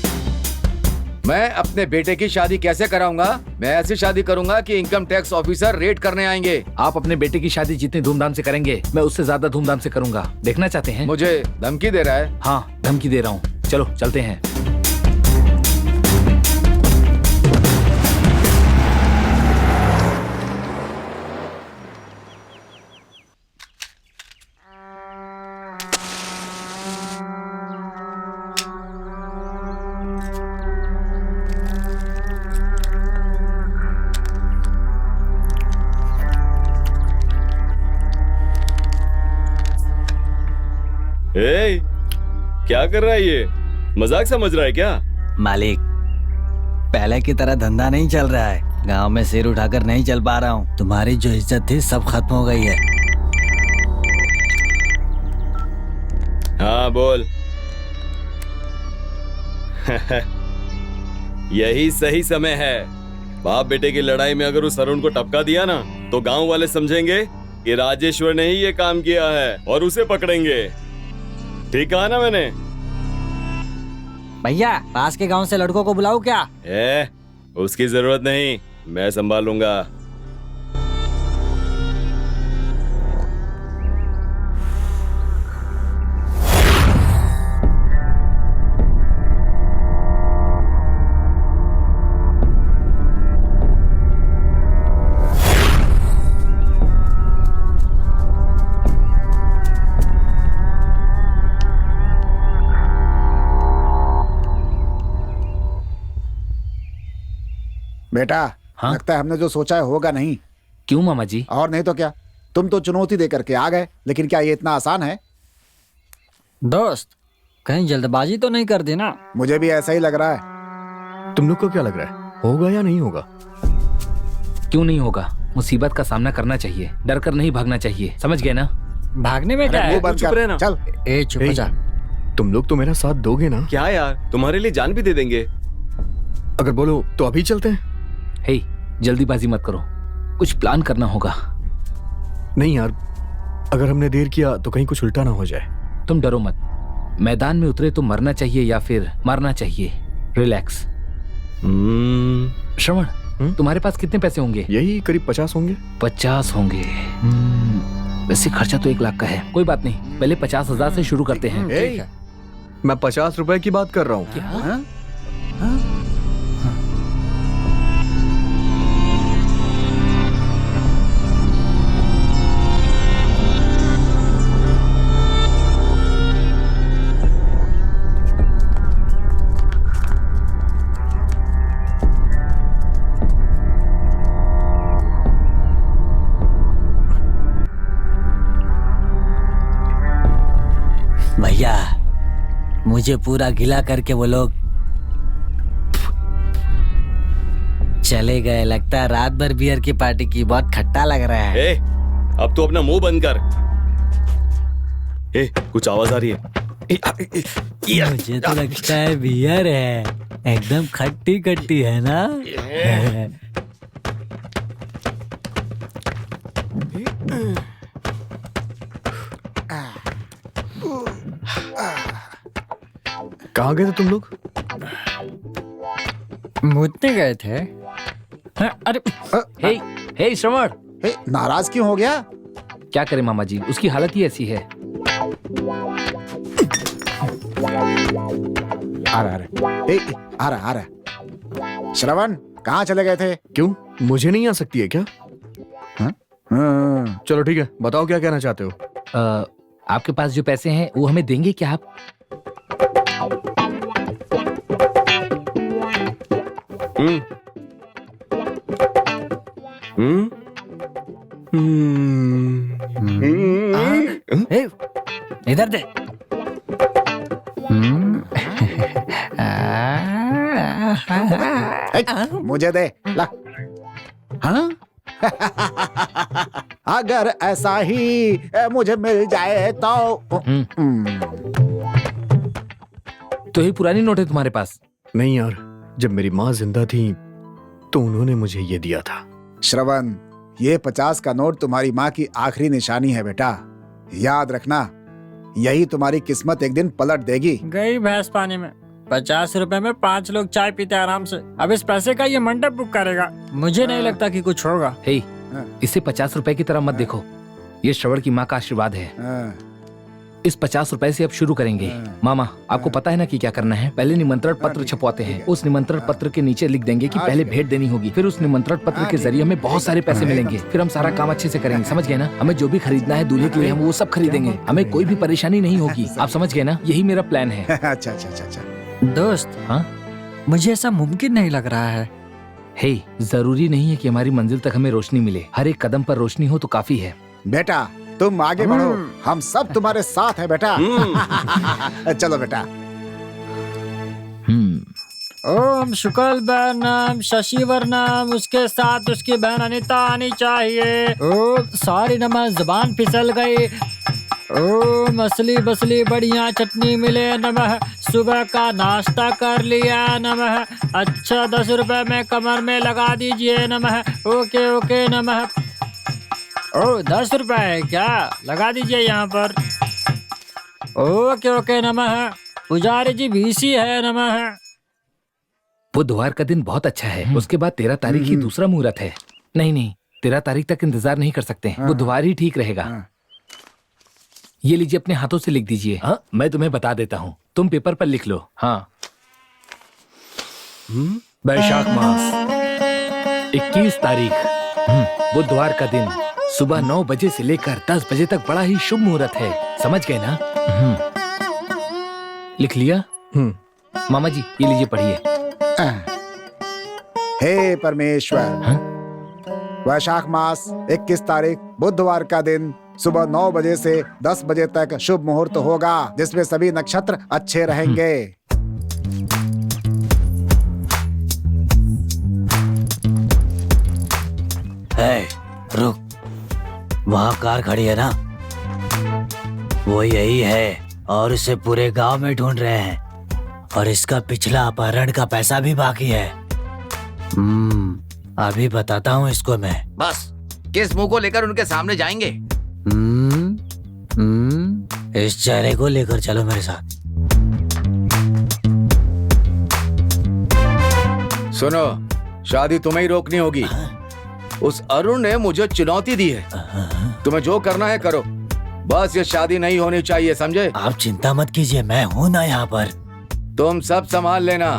मैं अपने बेटे की शादी कैसे कराऊंगा? मैं ऐसी शादी करूंगा कि इनकम टैक्स ऑफिसर रेड करने आएंगे। आप अपने बेटे की शादी जितनी धूमधाम से करेंगे, मैं उससे ज्यादा धूमधाम से करूंगा। देखना चाहते हैं? मुझे धमकी दे रहा है? हाँ, धमकी दे रहा हूँ। चलो चलते हैं। ए, क्या कर रहा है ये? मजाक समझ रहा है क्या? मालिक, पहले की तरह धंधा नहीं चल रहा है। गांव में सिर उठाकर नहीं चल पा रहा हूँ। तुम्हारी जो इज्जत थी सब खत्म हो गई है। हाँ बोल। यही सही समय है। बाप बेटे की लड़ाई में अगर उस अरुण को टपका दिया ना तो गांव वाले समझेंगे कि राजेश्वर ने ही ये काम किया है और उसे पकड़ेंगे। ठीक कहा ना मैंने? भैया पास के गांव से लड़कों को बुलाऊं क्या? उसकी जरूरत नहीं, मैं संभालूंगा। बेटा, हाँ? लगता है हमने जो सोचा है होगा नहीं। क्यों मामा जी? और नहीं तो क्या, तुम तो चुनौती दे करके आ गए, लेकिन क्या ये इतना आसान है? दोस्त कहीं जल्दबाजी तो नहीं कर दी ना? मुझे भी ऐसा ही लग रहा है। तुम लोग को क्या लग रहा है, होगा या नहीं होगा? क्यों नहीं होगा? मुसीबत का सामना करना चाहिए, डर कर नहीं भागना चाहिए, समझ गए ना? भागने में क्या मुंह है? बंद चुप कर, रहे ना। चल। ए चुप हो जा। तुम लोग तो मेरा साथ दोगे ना? क्या यार, तुम्हारे लिए जान भी दे देंगे। अगर बोलो तो अभी चलते हैं। हे, जल्दीबाजी मत करो, कुछ प्लान करना होगा। नहीं यार, अगर हमने देर किया तो कहीं कुछ उल्टा ना हो जाए। तुम डरो मत, मैदान में उतरे तो मरना चाहिए या फिर मारना चाहिए। रिलैक्स। श्रवण, तुम्हारे पास कितने पैसे होंगे? यही करीब 50 होंगे। 50 होंगे। वैसे खर्चा तो 1 लाख का है। कोई बात नहीं, पहले 50,000 से शुरू करते हैं। ठीक है। मैं 50 रुपए की बात कर रहा हूँ। क्या? भैया मुझे पूरा गिला करके वो लोग चले गए। लगता है रात भर बियर की पार्टी की, बहुत खट्टा लग रहा है। अब तो अपना मुंह बंद कर। कुछ आवाज आ रही है। मुझे तो लगता है बियर है, एकदम खट्टी खट्टी है ना? कहाँ गए थे तुम लोग? मुझते गए थे। अरे हे श्रवण, नाराज क्यों हो गया? क्या करें मामा जी, उसकी हालत ही ऐसी है। आ रहा। श्रवण, कहाँ चले गए थे? क्यों, मुझे नहीं आ सकती है क्या? चलो ठीक है, बताओ क्या कहना चाहते हो? आपके पास जो पैसे हैं वो हमें देंगे क्या आप? इधर दे। मुझे दे ला। हाँ? अगर ऐसा ही मुझे मिल जाए तो ये पुरानी नोट है तुम्हारे पास? नहीं यार, जब मेरी माँ जिंदा थी तो उन्होंने मुझे ये दिया था। श्रवण, ये 50 का नोट तुम्हारी माँ की आखिरी निशानी है बेटा, याद रखना। यही तुम्हारी किस्मत एक दिन पलट देगी। गई भैंस पानी में। 50 रुपए में 5 लोग चाय पीते आराम से। अब इस पैसे का ये मंडप बुक करेगा। मुझे नहीं लगता कि कुछ होगा। हे, इसे 50 रुपए की तरह मत देखो, ये श्रवण की माँ का आशीर्वाद है। इस 50 रुपए से अब शुरू करेंगे। मामा, आपको पता है ना कि क्या करना है? पहले निमंत्रण पत्र छपवाते हैं। उस निमंत्रण पत्र के नीचे लिख देंगे कि पहले भेंट देनी होगी, फिर उस निमंत्रण पत्र के जरिए हमें बहुत सारे पैसे मिलेंगे। फिर हम सारा काम अच्छे से करेंगे, समझ गए ना? हमें जो भी खरीदना है दूल्हे के लिए हम वो सब खरीदेंगे। हमें कोई भी परेशानी नहीं होगी, आप समझ गए ना? यही मेरा प्लान है। अच्छा। दोस्त, हाँ, मुझे ऐसा मुमकिन नहीं लग रहा है। हे, जरूरी नहीं है कि हमारी मंजिल तक हमें रोशनी मिले, हर एक कदम पर रोशनी हो तो काफी है। बेटा, तुम आगे बढ़ो, हम सब तुम्हारे साथ हैं बेटा। चलो बेटा। ओम शुक्ल वर्णम शशि वर्णम, उसके साथ उसकी बहन अनीता आनी चाहिए। ओम सॉरी नमः, जुबान फिसल गई। ओम असली बसली बढ़िया चटनी मिले नमः, सुबह का नाश्ता कर लिया नमः। अच्छा 10 रुपए में कमर में लगा दीजिए नमः। ओके नमः। ओ 10 रुपए है क्या? लगा दीजिए यहाँ पर। ओके ओके, नमः। पुजारी जी बीसी है, नमः। बुधवार का दिन बहुत अच्छा है। उसके बाद 13 तारीख ही दूसरा मुहूर्त है। नहीं नहीं, 13 तारीख तक इंतजार नहीं कर सकते। बुधवार ही ठीक रहेगा। ये लीजिए, अपने हाथों से लिख दीजिए। हाँ, मैं तुम्हें बता देता हूँ, तुम पेपर पर लिख लो। हाँ, वैशाख मास 21 तारीख, बुधवार का दिन, सुबह 9 बजे से लेकर 10 बजे तक बड़ा ही शुभ मुहूर्त है। समझ गए ना? लिख लिया? मामा जी, ये लीजिए, पढ़िए। हे परमेश्वर, वैशाख मास 21 तारीख बुधवार का दिन सुबह 9 बजे से 10 बजे तक शुभ मुहूर्त होगा, जिसमें सभी नक्षत्र अच्छे रहेंगे। रुक, वहाँ कार खड़ी है ना, वो यही है और इसे पूरे गांव में ढूंढ रहे हैं और इसका पिछला अपहरण का पैसा भी बाकी है। अभी बताता हूँ इसको मैं। बस किस मुंह को लेकर उनके सामने जाएंगे? इस चेहरे को लेकर चलो मेरे साथ। सुनो, शादी तुम्हें ही रोकनी होगी। उस अरुण ने मुझे चुनौती दी है। तुम्हें जो करना है करो, बस ये शादी नहीं होनी चाहिए, समझे? आप चिंता मत कीजिए, मैं हूँ ना यहाँ पर। तुम सब संभाल लेना।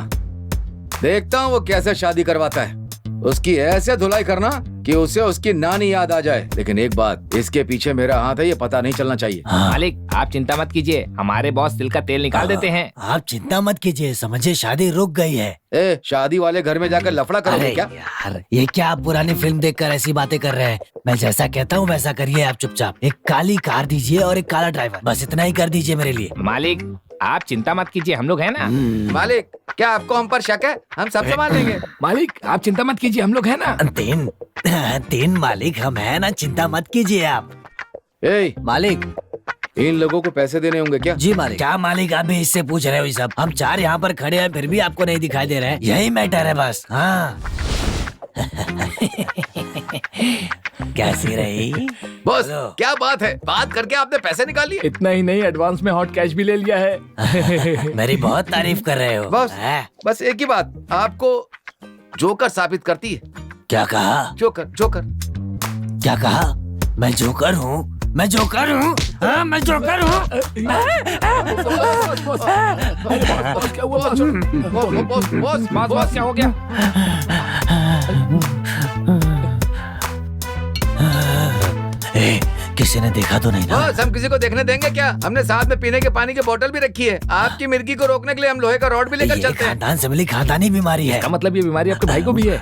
देखता हूँ वो कैसे शादी करवाता है। उसकी ऐसे धुलाई करना कि उसे उसकी नानी याद आ जाए। लेकिन एक बात, इसके पीछे मेरा हाथ है, ये पता नहीं चलना चाहिए। मालिक, आप चिंता मत कीजिए, हमारे बॉस तिल का तेल निकाल देते हैं। आप चिंता मत कीजिए, समझे, शादी रुक गई है। ए, शादी वाले घर में जाकर लफड़ा करोगे क्या? यार, ये क्या आप पुरानी फिल्म देखकर ऐसी बातें कर रहे हैं? मैं जैसा कहता हूँ वैसा करिए आप चुपचाप। एक काली कार दीजिए और एक काला ड्राइवर, बस इतना ही कर दीजिए मेरे लिए। मालिक, आप चिंता मत कीजिए, हम लोग हैं ना। मालिक, क्या आपको हम पर शक है? हम सब संभाल लेंगे। मालिक, आप चिंता मत कीजिए, हम लोग हैं ना। तीन मालिक हम हैं ना, चिंता मत कीजिए आप। ए, मालिक, इन लोगों को पैसे देने होंगे क्या? जी मालिक। क्या मालिक, आप भी इससे पूछ रहे हो? ये सब हम 4 यहाँ पर खड़े हैं, फिर भी आपको नहीं दिखाई दे रहे हैं। यही मैटर है बस। हाँ। कैसी रही बॉस? क्या बात है, बात करके आपने पैसे निकाल लिए? इतना ही नहीं, एडवांस में हॉट कैश भी ले लिया है। मेरी बहुत तारीफ कर रहे हो बॉस। बस एक ही बात, आपको जोकर साबित करती है। क्या कहा? Joker, joker. क्या कहा? मैं जोकर हूँ? मैं जोकर हूँ? हाँ, मैं जोकर हूँ। बॉस, क्या हो गया? किसी ने देखा तो नहीं ना? बस हम किसी को देखने देंगे क्या? हमने साथ में पीने के पानी की बोतल भी रखी है। आपकी मिर्गी को रोकने के लिए हम लोहे का रॉड भी लेकर चलते हैं। खानदान से मिली खानदानी बीमारी है। इसका मतलब ये बीमारी आपके भाई को भी है?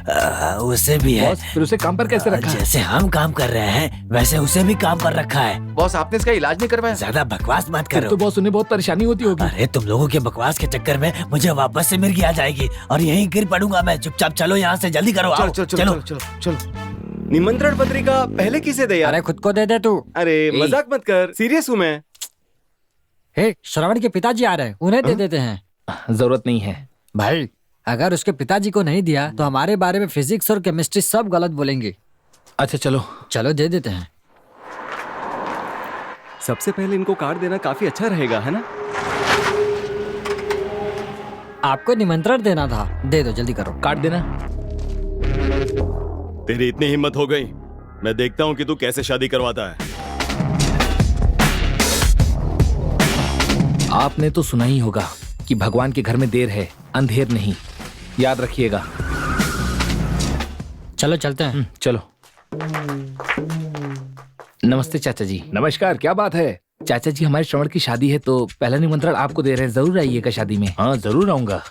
उसे भी है। बॉस, फिर उसे काम पर कैसे रखा? जैसे हम काम कर रहे हैं वैसे उसे भी काम पर रखा है। बॉस, आपने इसका इलाज नहीं करवाया? ज्यादा बकवास मत करो। तो बॉस, उन्हें बहुत परेशानी होती होगी। अरे तुम लोगों के बकवास के चक्कर में मुझे वापस से मिर्गी आ जाएगी और यहीं गिर पड़ूंगा मैं। चुपचाप चलो यहाँ से, जल्दी करो। आओ, चलो। निमंत्रण पत्रिका पहले किसे दे यार? अरे खुद को दे दे तू। अरे मजाक मत कर, सीरियस हूँ मैं। हे, श्रवण के पिताजी आ रहे हैं, उन्हें दे देते हैं। जरूरत नहीं है भाई, अगर उसके पिताजी को नहीं दिया तो हमारे बारे में फिजिक्स और केमिस्ट्री सब गलत बोलेंगे। अच्छा, चलो दे देते हैं। सबसे पहले इनको कार्ड देना काफी अच्छा रहेगा, है ना? आपको निमंत्रण देना था, दे दो, जल्दी करो। कार्ड देना। तेरी इतनी हिम्मत हो गई, मैं देखता हूँ कि तू कैसे शादी करवाता है। आपने तो सुना ही होगा कि भगवान के घर में देर है, अंधेर नहीं, याद रखिएगा। चलो चलते हैं। चलो। नमस्ते चाचा जी। नमस्कार, क्या बात है? चाचा जी, हमारे श्रवण की शादी है तो पहला निमंत्रण आपको दे रहे हैं, जरूर आइएगा शादी में। हाँ, जरूर आऊंगा।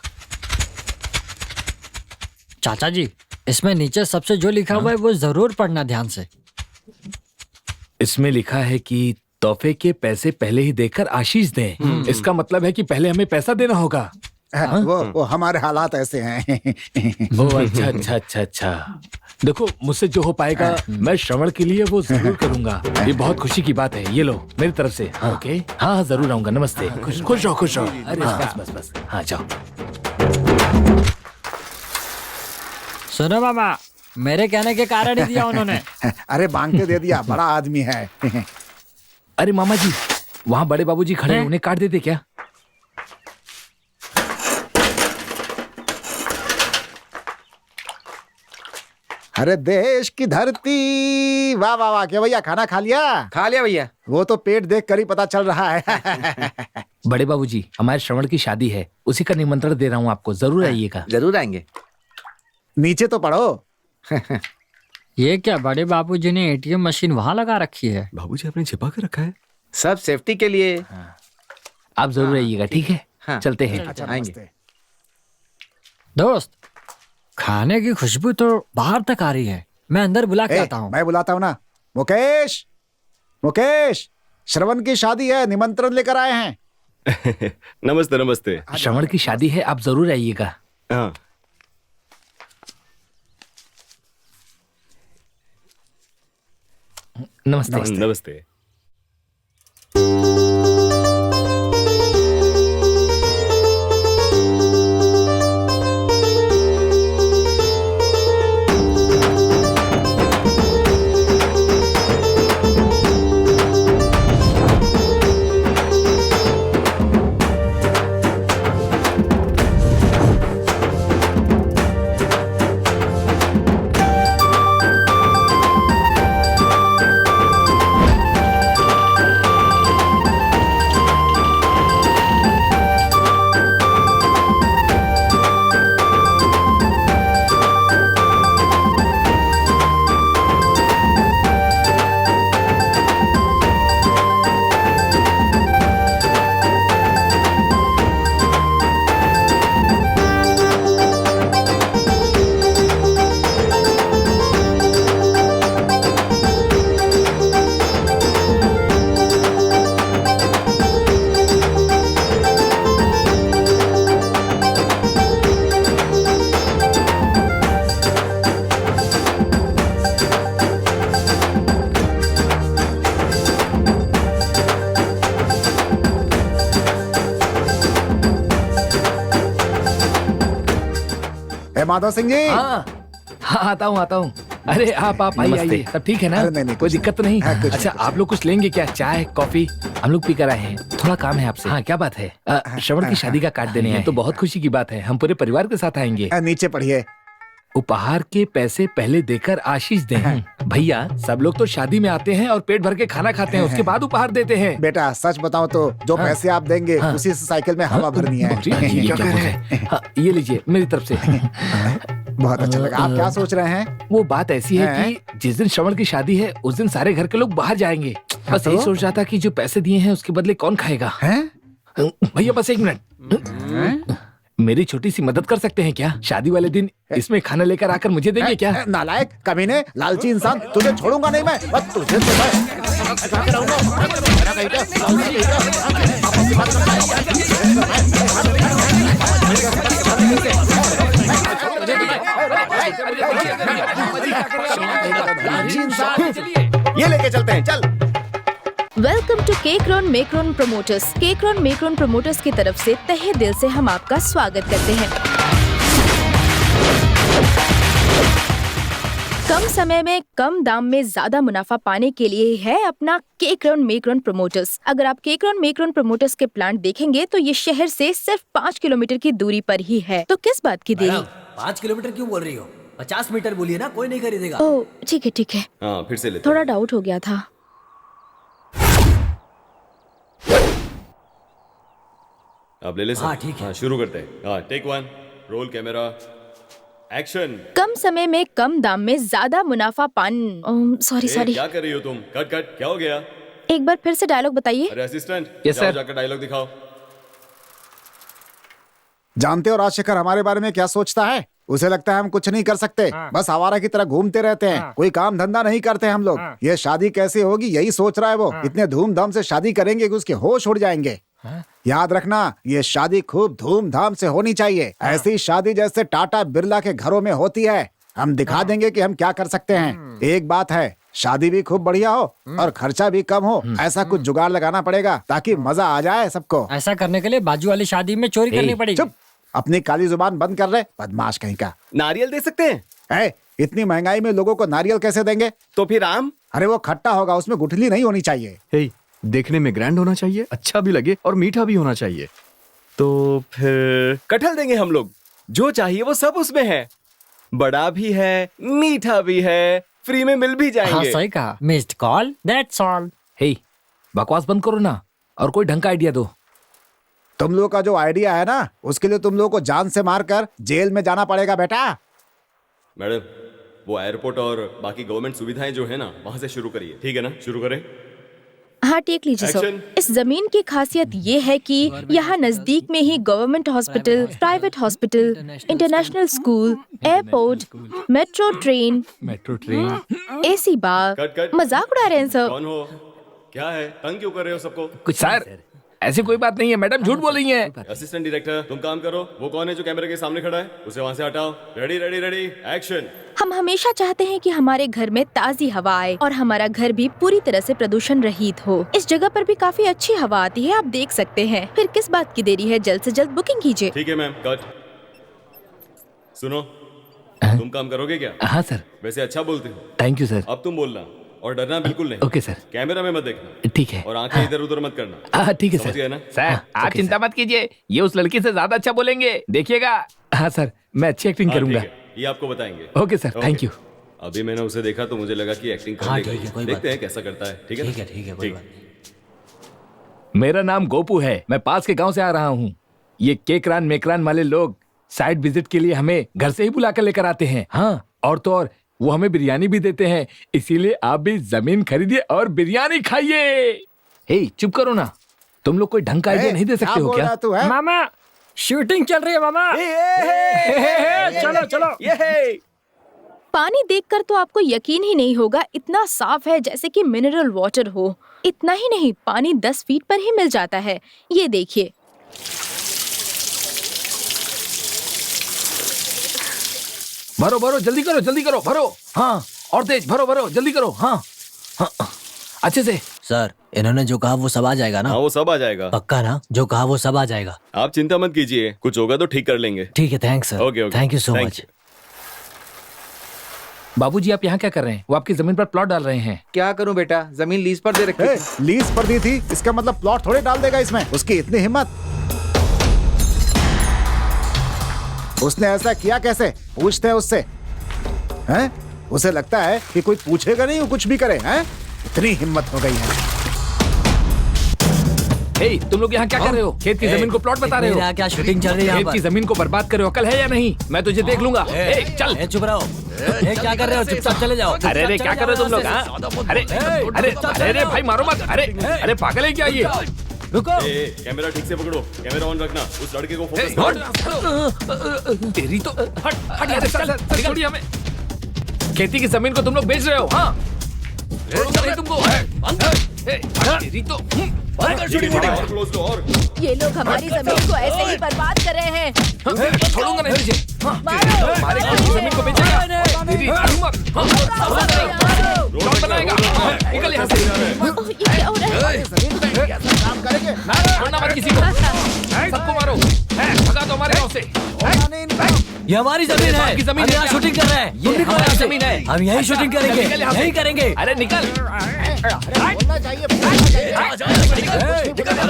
चाचा जी, इसमें नीचे सबसे जो लिखा हुआ है वो जरूर पढ़ना ध्यान से। इसमें लिखा है कि तोहफे के पैसे पहले ही देकर आशीष दें। इसका मतलब है कि पहले हमें पैसा देना होगा। वो हमारे हालात ऐसे हैं। ओह, अच्छा। देखो, मुझसे जो हो पाएगा मैं श्रवण के लिए वो जरूर करूंगा। ये बहुत खुशी की बात है। ये लो, मेरी तरफ से। ओके? हाँ, जरूर आऊंगा। नमस्ते। खुश रहो। अरे बस। हाँ, जाओ। सुनो मामा, मेरे कहने के कारण ही दिया उन्होंने। अरे मांग के दे दिया, बड़ा आदमी है। अरे मामा जी, वहाँ बड़े बाबूजी खड़े हैं, उन्हें काट देते क्या? अरे देश की धरती, वाह वाह वाह। क्या भैया, खाना खा लिया? खा लिया भैया। वो तो पेट देख कर ही पता चल रहा है। बड़े बाबूजी, हमारे श्रवण की शादी है, उसी का निमंत्रण दे रहा हूँ आपको, जरूर आइएगा। जरूर आएंगे। नीचे तो पढ़ो। ये क्या बड़े बाबूजी ने एटीएम मशीन वहाँ लगा रखी है? बाबूजी आपने छिपा कर रखा है। सब सेफ्टी के लिए। आप जरूर आइएगा, ठीक है? हाँ। चलते हैं। अच्छा, आएंगे। नमस्ते। दोस्त, खाने की खुशबू तो बाहर तक आ रही है, मैं अंदर बुला के आता हूँ। मैं बुलाता हूँ ना। मुकेश, मुकेश, श्रवण की शादी है, निमंत्रण लेकर आए हैं। नमस्ते नमस्ते। श्रवण की शादी है, आप जरूर आइएगा। हाँ नमस्ते। नमस्ते। माधव सिंह जी। हाँ हाँ, आता हूँ। अरे आप आइए आइए, सब ठीक है ना? अरे नहीं, कोई दिक्कत तो नहीं? हाँ, कुछ अच्छा, नहीं, आप लोग कुछ लेंगे क्या? चाय कॉफी? हम लोग पी कर आए हैं, थोड़ा काम है आपसे। हाँ, क्या बात है? श्रवण की शादी का कार्ड देने हैं, तो बहुत खुशी की बात है, हम पूरे परिवार के साथ आएंगे। नीचे पढ़िए। उपहार के पैसे पहले देकर आशीष दें। भैया, सब लोग तो शादी में आते हैं और पेट भर के खाना खाते हैं, उसके बाद उपहार देते हैं। बेटा सच बताओ तो जो पैसे आप देंगे उसी से साइकिल में हवा भरनी है। ये क्या बोल रहे हैं? हाँ, ये लीजिए मेरी तरफ से। बहुत अच्छा लगा। आप क्या सोच रहे हैं? वो बात ऐसी है कि जिस दिन श्रवण की शादी है उस दिन सारे घर के लोग बाहर जाएंगे। बस यही सोच रहा था कि जो पैसे दिए हैं उसके बदले कौन खाएगा। भैया बस 1 मिनट, मेरी छोटी सी मदद कर सकते हैं क्या? शादी वाले दिन इसमें खाना लेकर आकर मुझे देंगे क्या? नालायक, कमीने, लालची इंसान, तुझे छोड़ूंगा नहीं मैं। बस तुझे तो ये लेके चलते हैं, चल। वेलकम टू केकरॉन मेकरॉन प्रमोटर्स। केकरॉन मेकरॉन प्रमोटर्स की तरफ से तहे दिल से हम आपका स्वागत करते हैं। कम समय में कम दाम में ज्यादा मुनाफा पाने के लिए है अपना केकरॉन मेकरॉन प्रमोटर्स। अगर आप केकरॉन मेकरॉन प्रमोटर्स के प्लांट देखेंगे तो ये शहर से सिर्फ 5 किलोमीटर की दूरी पर ही है। तो किस बात की देरी? 5 किलोमीटर क्यों बोल रही हो? 50 मीटर बोलिए ना, कोई नहीं खरीदेगा। ओह ठीक है ठीक है, हाँ फिर से लेते थोड़ा डाउट हो गया था। आप ले ले सर। हाँ, ठीक है। हाँ, शुरू करते हैं। हाँ, टेक 1, रोल कैमरा, एक्शन। कम समय में कम दाम में ज्यादा मुनाफा पान सॉरी सॉरी, क्या कर रही हो तुम? कट कट, क्या हो गया? एक बार फिर से डायलॉग बताइए। अरे असिस्टेंट, Yes, जाओ sir. जाकर डायलॉग दिखाओ। जानते हो राजशेखर हमारे बारे में क्या सोचता है? उसे लगता है हम कुछ नहीं कर सकते, बस आवारा की तरह घूमते रहते हैं, कोई काम धंधा नहीं करते हम लोग। ये शादी कैसे होगी यही सोच रहा है वो। इतने धूमधाम से शादी करेंगे कि उसके होश उड़ जाएंगे। याद रखना, ये शादी खूब धूमधाम से होनी चाहिए। ऐसी शादी जैसे टाटा बिरला के घरों में होती है। हम दिखा देंगे कि हम क्या कर सकते हैं। एक बात है, शादी भी खूब बढ़िया हो और खर्चा भी कम हो। ऐसा कुछ जुगाड़ लगाना पड़ेगा ताकि मजा आ जाए सबको। ऐसा करने के लिए बाजू वाली शादी में चोरी करनी पड़ेगी। चुप, अपनी काली जुबान बंद कर रहे, बदमाश कहीं का। नारियल दे सकते हैं? इतनी महंगाई में लोगों को नारियल कैसे देंगे? तो फिर आम? अरे वो खट्टा होगा, उसमें गुठली नहीं होनी चाहिए। हे, देखने में ग्रैंड होना चाहिए, अच्छा भी लगे और मीठा भी होना चाहिए। तो फिर कटहल देंगे हम लोग। जो चाहिए वो सब उसमें है, बड़ा भी है, मीठा भी है, फ्री में मिल भी हाँ जाएंगे। सही कहा। Missed call, that's all. Hey, बकवास बंद करो ना और कोई ढंग का आइडिया दो। तुम लोगों का जो आइडिया है ना, उसके लिए तुम लोगों को जान से मारकर जेल में जाना पड़ेगा बेटा। मैडम, वो एयरपोर्ट और बाकी गवर्नमेंट सुविधाएं जो है ना, वहाँ से शुरू करिए, ठीक है ना? शुरू करें। हाँ टेक लीजिए सर। Action. इस जमीन की खासियत ये है कि यहाँ नजदीक में ही government hospital, private hospital, international school, airport, metro train, AC bar. Cut cut. मजाक उड़ा रहे हैं सर। कौन हो? क्या है? तंग क्यों कर रहे हो सबको? कुछ सर, ऐसी कोई बात नहीं है, मैडम झूठ बोल रही हैं। असिस्टेंट डायरेक्टर, तुम काम करो। वो कौन है जो कैमरे के सामने खड़ा है? उसे वहाँ से हटाओ। Ready ready ready, action. हम हमेशा चाहते हैं कि हमारे घर में ताजी हवा आए और हमारा घर भी पूरी तरह से प्रदूषण रहित हो। इस जगह पर भी काफी अच्छी हवा आती है, आप देख सकते हैं। फिर किस बात की देरी है, जल्द से जल्द बुकिंग कीजिए। ठीक है मैम, कट। सुनो, तुम काम करोगे क्या? हाँ सर। वैसे अच्छा बोलते हो। Thank you sir. अब तुम बोलना और डरना बिल्कुल नहीं। Okay sir. कैमरा में मत देखना ठीक है। और आंखें इधर उधर मत करना। ठीक है समझ सर। गए ना? सर आप चिंता मत कीजिए, ये उस लड़की से ज्यादा अच्छा बोलेंगे, देखिएगा। हाँ सर, मैं अच्छी एक्टिंग हाँ, करूंगा। ठीक है, ये आपको बताएंगे। Okay sir, thank you. अभी मैंने उसे देखा तो मुझे लगा कि एक्टिंग कर हाँ, लेगा। ठीक है, कोई देखते बात हैं कैसा करता है। ठीक है ना? ठीक है, कोई बात। मेरा नाम गोपू है, मैं पास के गांव से आ रहा हूँ। ये केकरान मेकरान वाले लोग साइड विजिट के लिए हमें घर से ही बुलाकर लेकर आते हैं। हाँ, और तो और वो हमें बिरयानी भी देते हैं, इसीलिए आप भी जमीन खरीदिए और बिरयानी खाइए। हे, चुप करो ना, तुम लोग कोई ढंग का आइडिया नहीं दे सकते हो क्या? तू है? मामा शूटिंग चल रही है मामा। चलो चलो। पानी देखकर तो आपको यकीन ही नहीं होगा, इतना साफ है जैसे कि मिनरल वाटर हो। इतना ही नहीं, पानी 10 फीट पर ही मिल जाता है। ये देखिए। भरो भरो, जल्दी करो भरो। हाँ, और तेज भरो भरो, जल्दी करो। हाँ, हाँ, अच्छे से। सर, इन्होंने जो कहा वो सब आ जाएगा ना? हाँ, वो सब आ जाएगा। पक्का ना? जो कहा वो सब आ जाएगा। आप चिंता मत कीजिए, कुछ होगा तो ठीक कर लेंगे। ठीक है, thanks sir. Okay, okay. Thank you so Thank much. बाबूजी, आप यहाँ क्या कर रहे हैं? वो आपकी जमीन पर प्लॉट डाल रहे हैं। क्या करूं बेटा, जमीन लीज पर दे रखी ए, थी। लीज पर दी थी, इसका मतलब प्लॉट थोड़े डाल देगा इसमें। उसकी इतनी हिम्मत। उसने ऐसा किया कैसे? पूछते हैं उससे। हैं? उसे लगता है कि कोई पूछेगा नहीं, वो कुछ भी करे। हैं? इतनी हिम्मत हो गई है। हे, तुम लोग यहाँ क्या कर रहे हो? खेत की जमीन को प्लॉट बता रहे हो? मेरा क्या शूटिंग चल रही है यहाँ खेत पर? की जमीन को बर्बाद करे हो, अकल है या नहीं? मैं तुझे देख लूंगा। हे, चल। चुप रहो। क्या कर रहे हो? चुपचाप चले जाओ। अरे अरे, क्या कर रहे हो तुम लोग? हाँ? अरे अरे अरे भाई, मारो मत। अरे पागल है क्या ये? रुको। कैमरा ठीक से पकड़ो, कैमरा ऑन रखना, उस लड़के को फोकस करो। तेरी तो हट यार, चल छोड़िए हमें। खेती की जमीन को तुम लोग बेच रहे हो? हाँ, छोड़ूंगा नहीं तुमको। तेरी तो क्लोज लो। और ये लोग हमारी जमीन को ऐसे ही बर्बाद कर रहे हैं। छोड़ूंगा नहीं तुझे। मारो। हमारे खेत की जमीन को बेचेगा? तेरी हिम्मत। प्लॉट बनाएगा? निकल यहाँ से। ओह, ये क्या हो रहा है? काम करेंगे। छोड़ना मत किसी को, सबको मारो। भगा दो हमारे गाँव से। ये हमारी जमीन है। आपकी जमीन हम है यहाँ क्या? शूटिंग कर रहे हैं। ये निकलो हमारी यहाँ से। जमीन है। हम यही शूटिंग करेंगे, निकल यहाँ से। यही करेंगे। अरे निकल।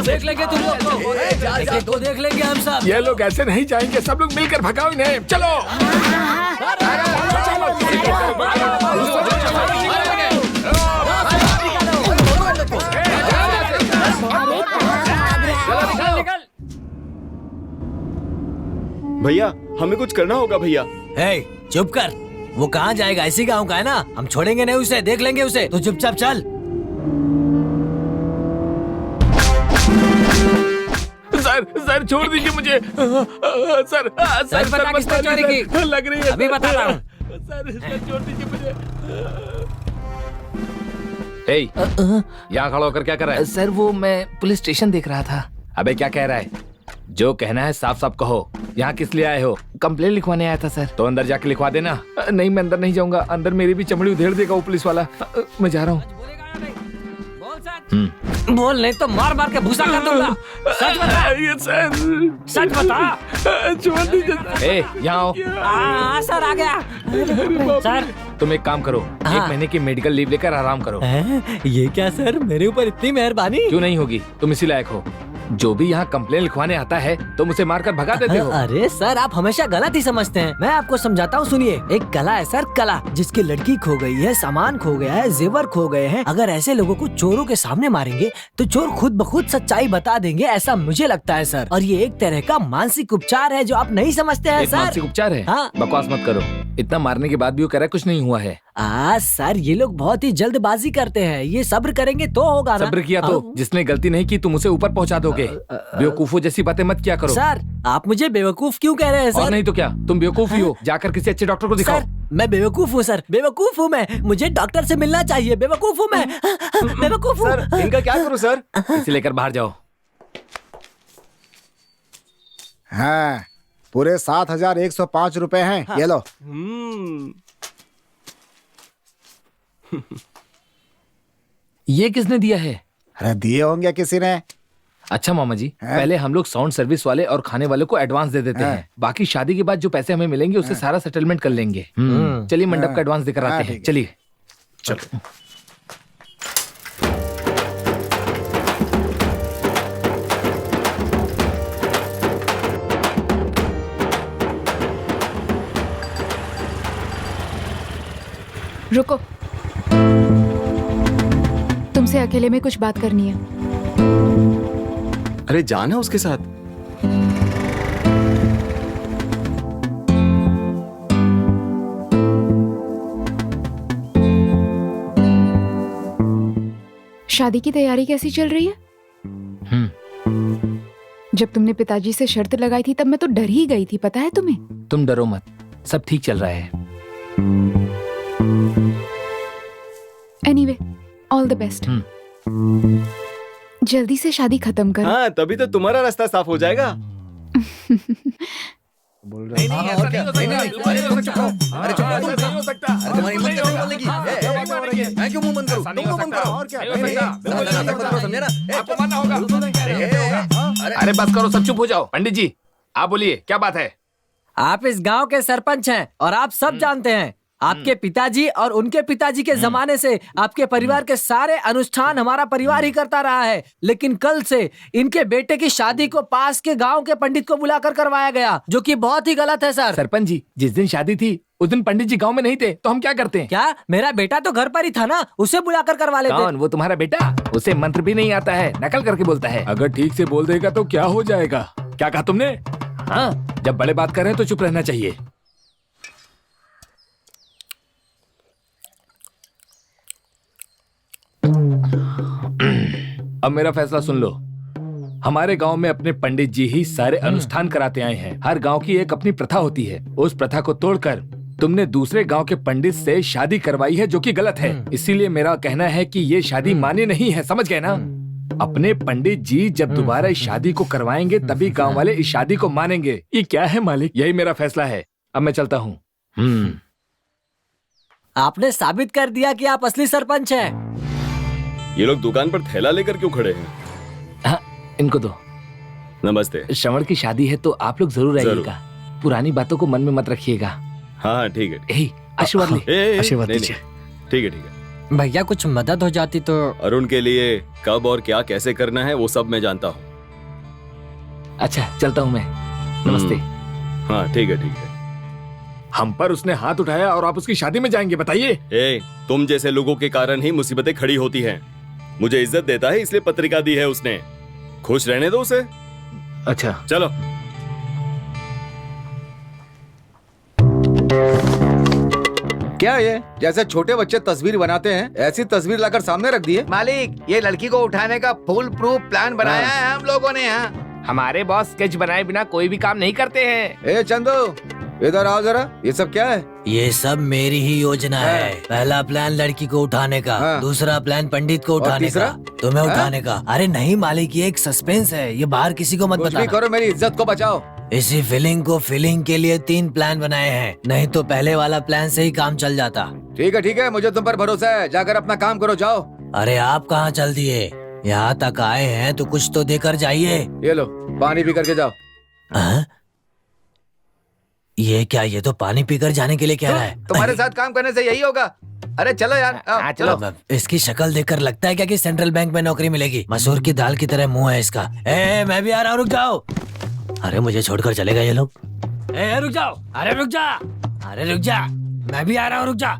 देख लेंगे तुम लोग को। देख लेंगे हम सब। ये लोग ऐसे नहीं जाएंगे, सब लोग मिलकर भगाओ इन्हें। चलो। भैया, हमें कुछ करना होगा भैया। हे, चुप कर। वो कहाँ जाएगा? इसी गाँव का है ना? हम छोड़ेंगे नहीं उसे, देख लेंगे उसे। तो चुपचाप चल। सर छोड़ दीजिए मुझे। सर बता किसने चोरी की? लग रही है। अभी बता रहा हूँ। सर छोड़ दीजिए मुझे। यहाँ खड़ा होकर क्या कर रहा है? सर वो मैं पुलिस स्टेशन देख रहा था। अबे क्या कह रहा है? जो कहना है साफ साफ कहो। यहाँ किस लिए आए हो? कंप्लेन लिखवाने आया था सर। तो अंदर जाके लिखवा देना। नहीं, मैं अंदर नहीं जाऊंगा, अंदर मेरी भी चमड़ी उधेड़ देगा वो पुलिस वाला। मैं जा रहा हूँ। बोल नहीं तो मार मार के भूसा कर दूंगा। सच बता, ये सर, सच बता। छोड़ दीजिए। ए, यहाँ आओ। सर आ गया। सर तुम एक काम करो, हाँ। 1 महीने की मेडिकल लीव लेकर आराम करो। ये क्या सर, मेरे ऊपर इतनी मेहरबानी। क्यों नहीं होगी, तुम इसी लायक हो। जो भी यहाँ कंप्लेन लिखवाने आता है तुम उसे मारकर भगा देते हो। अरे सर, आप हमेशा गलत ही समझते हैं। मैं आपको समझाता हूँ, सुनिए। एक कला है सर, कला, जिसकी लड़की खो गई है, सामान खो गया है, जेवर खो गए हैं। अगर ऐसे लोगों को चोरों के सामने मारेंगे तो चोर खुद ब खुद सच्चाई बता देंगे, ऐसा मुझे लगता है सर। और ये एक तरह का मानसिक उपचार है जो आप नहीं समझते हैं एक सर। मानसिक उपचार है? हाँ। बकवास मत करो। इतना मारने के बाद भी वो कह रहा है कुछ नहीं हुआ है। सर, ये लोग बहुत ही जल्दबाजी करते हैं। ये सब्र करेंगे तो होगा ना। सब्र किया तो जिसने गलती नहीं की तुम उसे ऊपर पहुंचा दोगे। बेवकूफों जैसी बातें मत किया करो। सर, आप मुझे बेवकूफ क्यों कह रहे हैं सर? और नहीं तो क्या, तुम बेवकूफ ही हो। जाकर किसी अच्छे डॉक्टर को दिखाओ। सर, मैं बेवकूफ हूँ सर, बेवकूफ हूँ मैं। मुझे डॉक्टर से मिलना चाहिए। बेवकूफ हूँ मैं, बेवकूफ हूँ। सर, इनका क्या करूं सर? इसे लेकर बाहर जाओ। हाँ, पूरे 7,105 रुपए हैं। ये लो। ये किसने दिया है? अरे दिए होंगे किसी ने। अच्छा मामा जी, पहले हम लोग साउंड सर्विस वाले और खाने वाले को एडवांस दे देते हैं। बाकी शादी के बाद जो पैसे हमें मिलेंगे उससे सारा सेटलमेंट कर लेंगे। चलिए मंडप का एडवांस देकर आते हैं। चलिए चलो। रुको, तुमसे अकेले में कुछ बात करनी है। अरे जाना उसके साथ। शादी की तैयारी कैसी चल रही है? जब तुमने पिताजी से शर्त लगाई थी तब मैं तो डर ही गई थी, पता है तुम्हें? तुम डरो मत, सब ठीक चल रहा है। Anyway, all the best. जल्दी से शादी खत्म करो। हाँ, तभी तो तुम्हारा रास्ता साफ हो जाएगा। बोल रहे हैं। और क्या? नहीं, चुप रहो। अरे चुप रहो, नहीं हो सकता। अरे तुम्हारी हिम्मत कैसे बोलने की? मैं क्यों मुंह बंद करूं? तुम क्यों बंद करो? और क्या? समझे ना? आपको मानना होगा। अरे बस करो, सब चुप हो जाओ। पंडित जी, आप बोलिए, क्या बात है? आप इस गांव के सरपंच हैं और आप सब जानते हैं, आपके पिताजी और उनके पिताजी के जमाने से आपके परिवार के सारे अनुष्ठान हमारा परिवार ही करता रहा है। लेकिन कल से इनके बेटे की शादी को पास के गांव के पंडित को बुलाकर करवाया गया, जो कि बहुत ही गलत है सर। सरपंच जी, जिस दिन शादी थी उस दिन पंडित जी गांव में नहीं थे, तो हम क्या करते हैं? क्या? मेरा बेटा तो घर पर ही था ना, उसे बुलाकर करवा लेते। कौन? वो तुम्हारा बेटा? उसे मंत्र भी नहीं आता है, नकल करके बोलता है। अगर ठीक से बोल देगा तो क्या हो जाएगा? क्या कहा तुमने? हाँ, जब बड़े बात कर रहे हैं तो चुप रहना चाहिए। अब मेरा फैसला सुन लो। हमारे गांव में अपने पंडित जी ही सारे अनुष्ठान कराते आए हैं। हर गांव की एक अपनी प्रथा होती है। उस प्रथा को तोड़कर तुमने दूसरे गांव के पंडित से शादी करवाई है, जो कि गलत है। इसीलिए मेरा कहना है कि ये शादी मान्य नहीं है, समझ गए ना? अपने पंडित जी जब दोबारा इस शादी को करवाएंगे तभी गांव वाले इस शादी को मानेंगे। ये क्या है मालिक? यही मेरा फैसला है। अब मैं चलता हूँ। आपने साबित कर दिया कि आप असली सरपंच हैं। ये लोग दुकान पर थैला लेकर क्यों खड़े हैं? हाँ, इनको दो। नमस्ते। श्रवण की शादी है तो आप लोग जरूर आइएगा। पुरानी बातों को मन में मत रखिएगा। हाँ ठीक है। यही आशीर्वाद ले। आशीर्वाद दीजिए। ठीक है ठीक है। भैया कुछ मदद हो जाती तो। अरुण के लिए कब और क्या कैसे करना है वो सब मैं जानता हूँ। अच्छा, चलता हूँ मैं। नमस्ते। हाँ ठीक है ठीक है। हम पर उसने हाथ उठाया और आप उसकी शादी में जाएंगे, बताइए? तुम जैसे लोगों के कारण ही मुसीबतें खड़ी होती हैं। मुझे इज्जत देता है इसलिए पत्रिका दी है उसने। खुश रहने दो उसे। अच्छा चलो। क्या ये जैसे छोटे बच्चे तस्वीर बनाते हैं ऐसी तस्वीर लाकर सामने रख दी है? मालिक, ये लड़की को उठाने का फुल प्रूफ प्लान बनाया है हम लोगों ने। हमारे बॉस स्केच बनाए बिना कोई भी काम नहीं करते हैं। ए चंदू, इधर आओ जरा। ये सब क्या है? ये सब मेरी ही योजना है। पहला प्लान लड़की को उठाने का, दूसरा प्लान पंडित को उठाने का, तुम्हें उठाने का। अरे नहीं मालिक, ये एक सस्पेंस है, ये बाहर किसी को मत बताना। कुछ भी करो, मेरी इज्जत को बचाओ। इसी फीलिंग को फीलिंग के लिए 3 प्लान बनाए हैं, नहीं तो पहले वाला प्लान से ही काम चल जाता। ठीक है, मुझे तुम पर भरोसा है। जाकर अपना काम करो, जाओ। अरे आप कहाँ चल दिए? यहाँ तक आए हैं तो कुछ तो देकर जाइए। ये लो पानी पी करके जाओ। हाँ? ये क्या, ये तो पानी पीकर जाने के लिए कह रहा है। तुम्हारे साथ काम करने से यही होगा। अरे चलो यार, आओ, चलो। इसकी शक्ल देखकर लगता है क्या कि सेंट्रल बैंक में नौकरी मिलेगी। मसूर की दाल की तरह मुंह है इसका। ए, मैं भी आ रहा हूँ, रुक जाओ। अरे मुझे छोड़कर चलेगा ये लोग। ए, रुक जाओ, अरे रुक जा, अरे रुक जा, मैं भी आ रहा हूँ, रुक जा।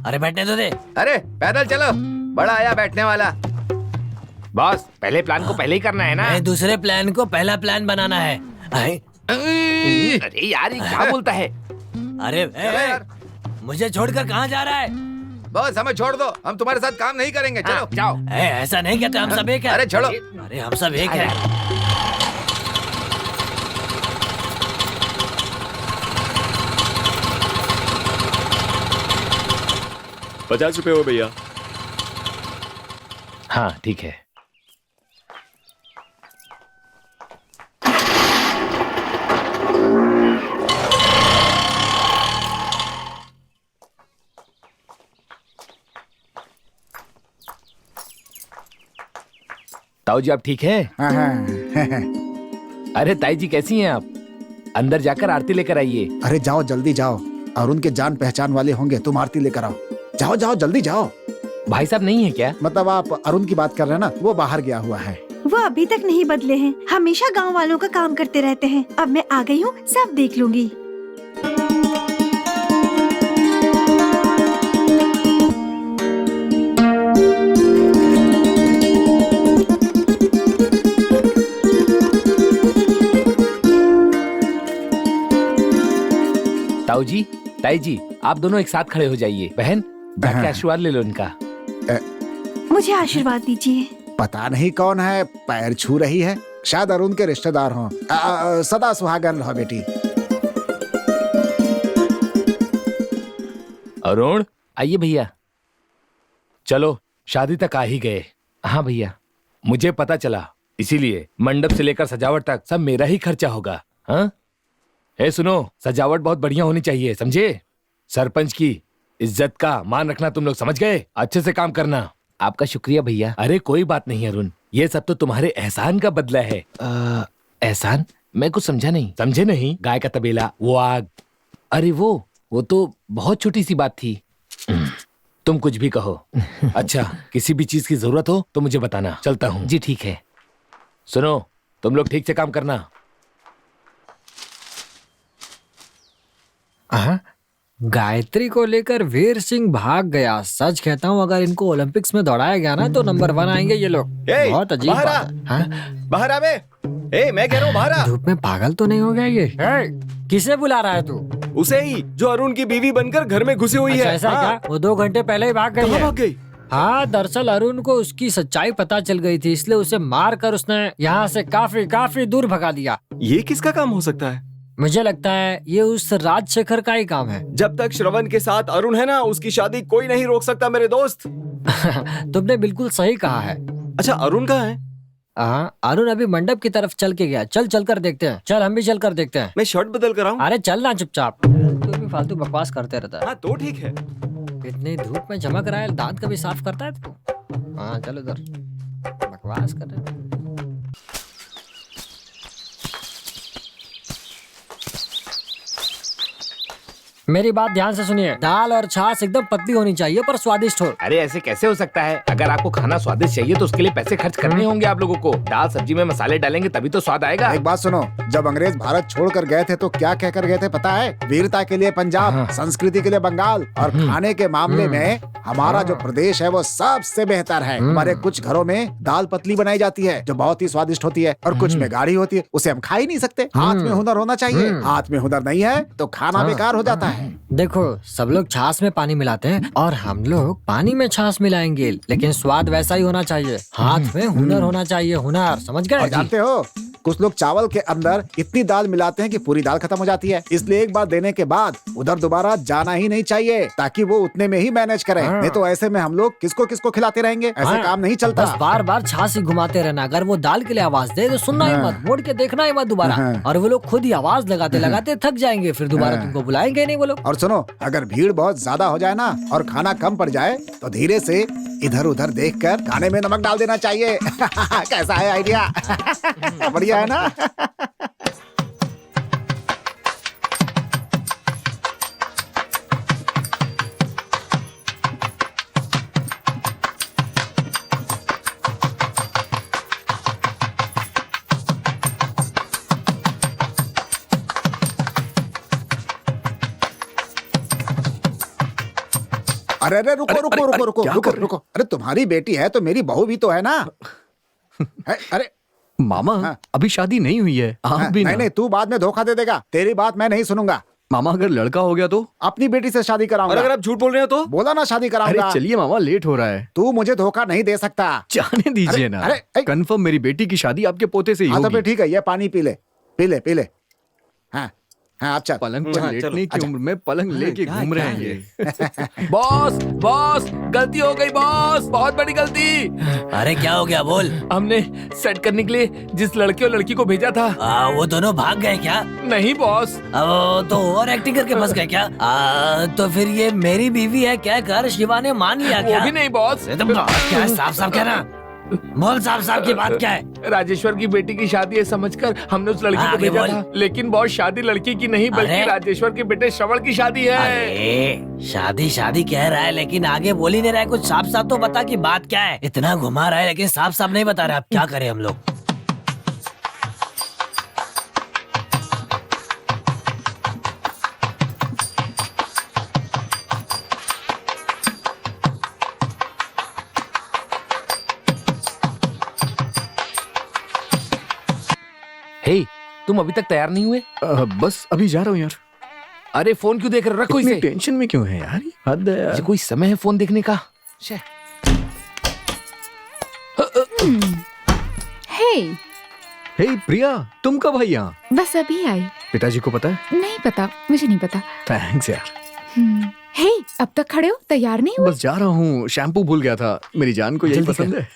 अरे बैठने तो दे। अरे पैदल चलो, बड़ा आया बैठने वाला। बॉस पहले प्लान को पहले ही करना है ना। नहीं, दूसरे प्लान को पहला प्लान बनाना है। अरे यार ये क्या बोलता है। अरे यार। मुझे छोड़कर कहाँ जा रहा है? बस हमें छोड़ दो, हम तुम्हारे साथ काम नहीं करेंगे। चलो जाओ। ऐसा नहीं कहते, हम सब एक है। अरे छोड़ो। अरे हम सब एक है। 50 रुपए हो भैया। हाँ ठीक है। ताऊ जी आप ठीक है? हाँ, हाँ। अरे ताई जी कैसी हैं आप? अंदर जाकर आरती लेकर आइए। अरे जाओ जल्दी जाओ, अरुण के जान पहचान वाले होंगे, तुम आरती लेकर आओ। जाओ जाओ जल्दी जाओ। भाई साहब नहीं है क्या? मतलब आप अरुण की बात कर रहे हैं ना, वो बाहर गया हुआ है। वो अभी तक नहीं बदले हैं, हमेशा गांव वालों का काम करते रहते हैं। अब मैं आ गई हूँ, सब देख लूंगी। ताऊ जी, ताई जी आप दोनों एक साथ खड़े हो जाइए। बहन बैठ के आशीर्वाद ले लो इनका। मुझे आशीर्वाद दीजिए। पता नहीं कौन है, पैर छू रही है, शायद अरुण के रिश्तेदार हों। सदा सुहागन रहो बेटी। अरुण आइए भैया। चलो शादी तक आ ही गए। हाँ भैया मुझे पता चला, इसीलिए मंडप से लेकर सजावट तक सब मेरा ही खर्चा होगा। हाँ ए सुनो, सजावट बहुत बढ़िया होनी चाहिए, समझे? सरपंच की इज्जत का मान रखना तुम लोग, समझ गए? अच्छे से काम करना। आपका शुक्रिया भैया। अरे कोई बात नहीं अरुण, ये सब तो तुम्हारे एहसान का बदला है। एहसान? मैं कुछ समझा नहीं। समझे नहीं? गाय का तबेला, वो आग। अरे वो तो बहुत छोटी सी बात थी। तुम कुछ भी कहो। अच्छा किसी भी चीज की जरूरत हो तो मुझे बताना, चलता हूँ। जी ठीक है। सुनो तुम लोग ठीक से काम करना। गायत्री को लेकर वीर सिंह भाग गया। सच कहता हूँ, अगर इनको ओलंपिक्स में दौड़ाया गया ना तो नंबर 1 आएंगे ये लोग। बहुत अजीब बात है। हाँ? बाहर आ बे। मैं कह रहा हूँ बाहर आ। धूप में पागल तो नहीं हो गया ये? किसे बुला रहा है तू? उसे ही, जो अरुण की बीवी बनकर घर में घुसी हुई है। ऐसा क्या? वो 2 घंटे पहले ही भाग गई है। भाग गई? हाँ दरअसल अरुण को उसकी सच्चाई पता चल गई थी, इसलिए उसे मार कर उसने यहाँ से काफी दूर भगा दिया। ये किसका काम हो सकता है? मुझे लगता है ये उस राजशेखर का ही काम है। जब तक श्रवण के साथ अरुण है ना, उसकी शादी कोई नहीं रोक सकता मेरे दोस्त। तुमने बिल्कुल सही कहा है। अच्छा अरुण कहाँ है? हाँ अरुण अभी मंडप की तरफ चल के गया। चल कर देखते हैं। चल हम भी चल कर देखते हैं। मैं शर्ट बदल कर आऊं? अरे चल ना चुपचाप, तू भी फालतू बकवास करते रहता है। हाँ तो ठीक है। इतनी धूप में चमक रहा है, दांत कभी साफ करता है तू? हाँ चल उधर, बकवास कर रहे हैं। मेरी बात ध्यान से सुनिए, दाल और छाछ एकदम पतली होनी चाहिए पर स्वादिष्ट हो। अरे ऐसे कैसे हो सकता है? अगर आपको खाना स्वादिष्ट चाहिए तो उसके लिए पैसे खर्च करने होंगे आप लोगों को। दाल सब्जी में मसाले डालेंगे तभी तो स्वाद आएगा। एक बात सुनो, जब अंग्रेज भारत छोड़कर गए थे तो क्या कहकर गए थे पता है? वीरता के लिए पंजाब, संस्कृति के लिए बंगाल, और खाने के मामले में हमारा जो प्रदेश है वो सबसे बेहतर है। हमारे कुछ घरों में दाल पतली बनाई जाती है जो बहुत ही स्वादिष्ट होती है, और कुछ में गाढ़ी होती है, उसे हम खा ही नहीं सकते। हाथ में हुनर होना चाहिए। हाथ में हुनर नहीं है तो खाना बेकार हो जाता है। देखो सब लोग छाछ में पानी मिलाते हैं और हम लोग पानी में छाछ मिलाएंगे, लेकिन स्वाद वैसा ही होना चाहिए। हाथ में हुनर होना चाहिए, हुनर, समझ गए? और जानते हो कुछ लोग चावल के अंदर इतनी दाल मिलाते हैं कि पूरी दाल खत्म हो जाती है। इसलिए एक बार देने के बाद उधर दोबारा जाना ही नहीं चाहिए, ताकि वो उतने में ही मैनेज करें। नहीं तो ऐसे में हम लोग किसको किसको खिलाते रहेंगे, ऐसे काम नहीं चलता। बस बार बार छासी घुमाते रहना। अगर वो दाल के लिए आवाज दे तो सुनना ही मत, मुड़ के देखना ही मत दोबारा। और वो लोग खुद ही आवाज लगाते लगाते थक जाएंगे, फिर दोबारा तुमको बुलाएंगे नहीं वो लोग। और सुनो, अगर भीड़ बहुत ज्यादा हो जाए ना और खाना कम पड़ जाए तो धीरे से इधर उधर देखकर खाने में नमक डाल देना चाहिए। कैसा है आइडिया? बढ़िया है ना? अरे अरे रुको रुको रुको रुको रुको रुको। अरे तुम्हारी बेटी है तो मेरी बहू भी तो है ना। अरे मामा, अभी शादी नहीं हुई है। आप भी नहीं नहीं, तू बाद में धोखा दे देगा। तेरी बात मैं नहीं सुनूंगा। मामा, अगर लड़का हो गया तो? अपनी बेटी से शादी कराऊंगा। अगर आप झूठ बोल रहे हो तो? बोला ना शादी कराऊंगा। अरे चलिए मामा, लेट हो रहा है। तू मुझे धोखा नहीं दे सकता। जाने दीजिए ना। कंफर्म मेरी बेटी की शादी आपके पोते से ही होगी। तो फिर ठीक है, ये पानी पी ले, पी ले, पी ले। हाँ हाँ, अच्छा। पलंग पर लेटने की उम्र में पलंग लेके घूम रहे हैं ये। बॉस बॉस, गलती हो गई बॉस, बहुत बड़ी गलती। अरे क्या हो गया, बोल। हमने सेट करने के लिए जिस लड़के और लड़की को भेजा था, वो दोनों भाग गए क्या? नहीं बॉस। तो ओवर एक्टिंग करके फंस गए क्या? तो फिर ये मेरी बीवी है क्या कर शिवा ने मान लिया क्या? वो भी नहीं बॉस। क्या है, साफ साफ कहना। बोल साफ साफ की बात क्या है? राजेश्वर की बेटी की शादी है समझकर हमने उस लड़की को भेजा था, लेकिन बॉस शादी लड़की की नहीं बल्कि राजेश्वर के बेटे श्रवण की शादी है। अरे शादी शादी कह रहा है लेकिन आगे बोल ही नहीं रहा है। कुछ साफ साफ तो बता कि बात क्या है। इतना घुमा रहा है लेकिन साफ साफ नहीं बता रहा। अब क्या करें हम लोग? हे, तुम अभी तक तैयार नहीं हुए? बस अभी जा रहा हूँ यार। अरे फोन क्यों देख रहे हो? रखो इसे। टेंशन में क्यों है यार? हद है यार। कोई समय है फोन देखने का? हे प्रिया, तुम कब आई यहाँ? बस अभी आई। पिताजी को पता है? नहीं पता, मुझे नहीं पता। थैंक्स यार। हे, अब तक खड़े हो, तैयार नहीं हुए? बस जा रहा हूँ, शैम्पू भूल गया था। मेरी जान को यही पसंद है।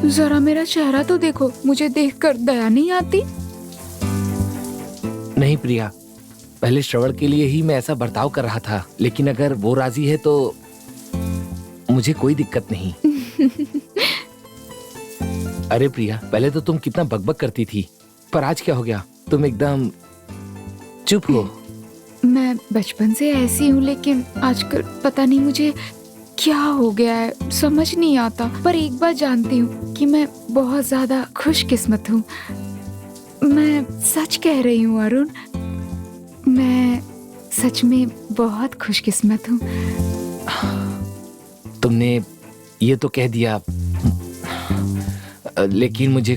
जरा मेरा चेहरा तो देखो, मुझे देखकर दया नहीं आती? नहीं प्रिया, पहले श्रवण के लिए ही मैं ऐसा बर्ताव कर रहा था, लेकिन अगर वो राजी है तो मुझे कोई दिक्कत नहीं। अरे प्रिया, पहले तो तुम कितना बकबक करती थी, पर आज क्या हो गया? तुम एकदम चुप हो। मैं बचपन से ऐसी हूँ, लेकिन आजकल पता नहीं मुझे क्या हो गया है, समझ नहीं आता। पर एक बात जानती हूँ कि मैं बहुत ज्यादा खुशकिस्मत हूँ। मैं सच कह रही हूँ अरुण, मैं सच में बहुत खुशकिस्मत हूँ। तुमने ये तो कह दिया, लेकिन मुझे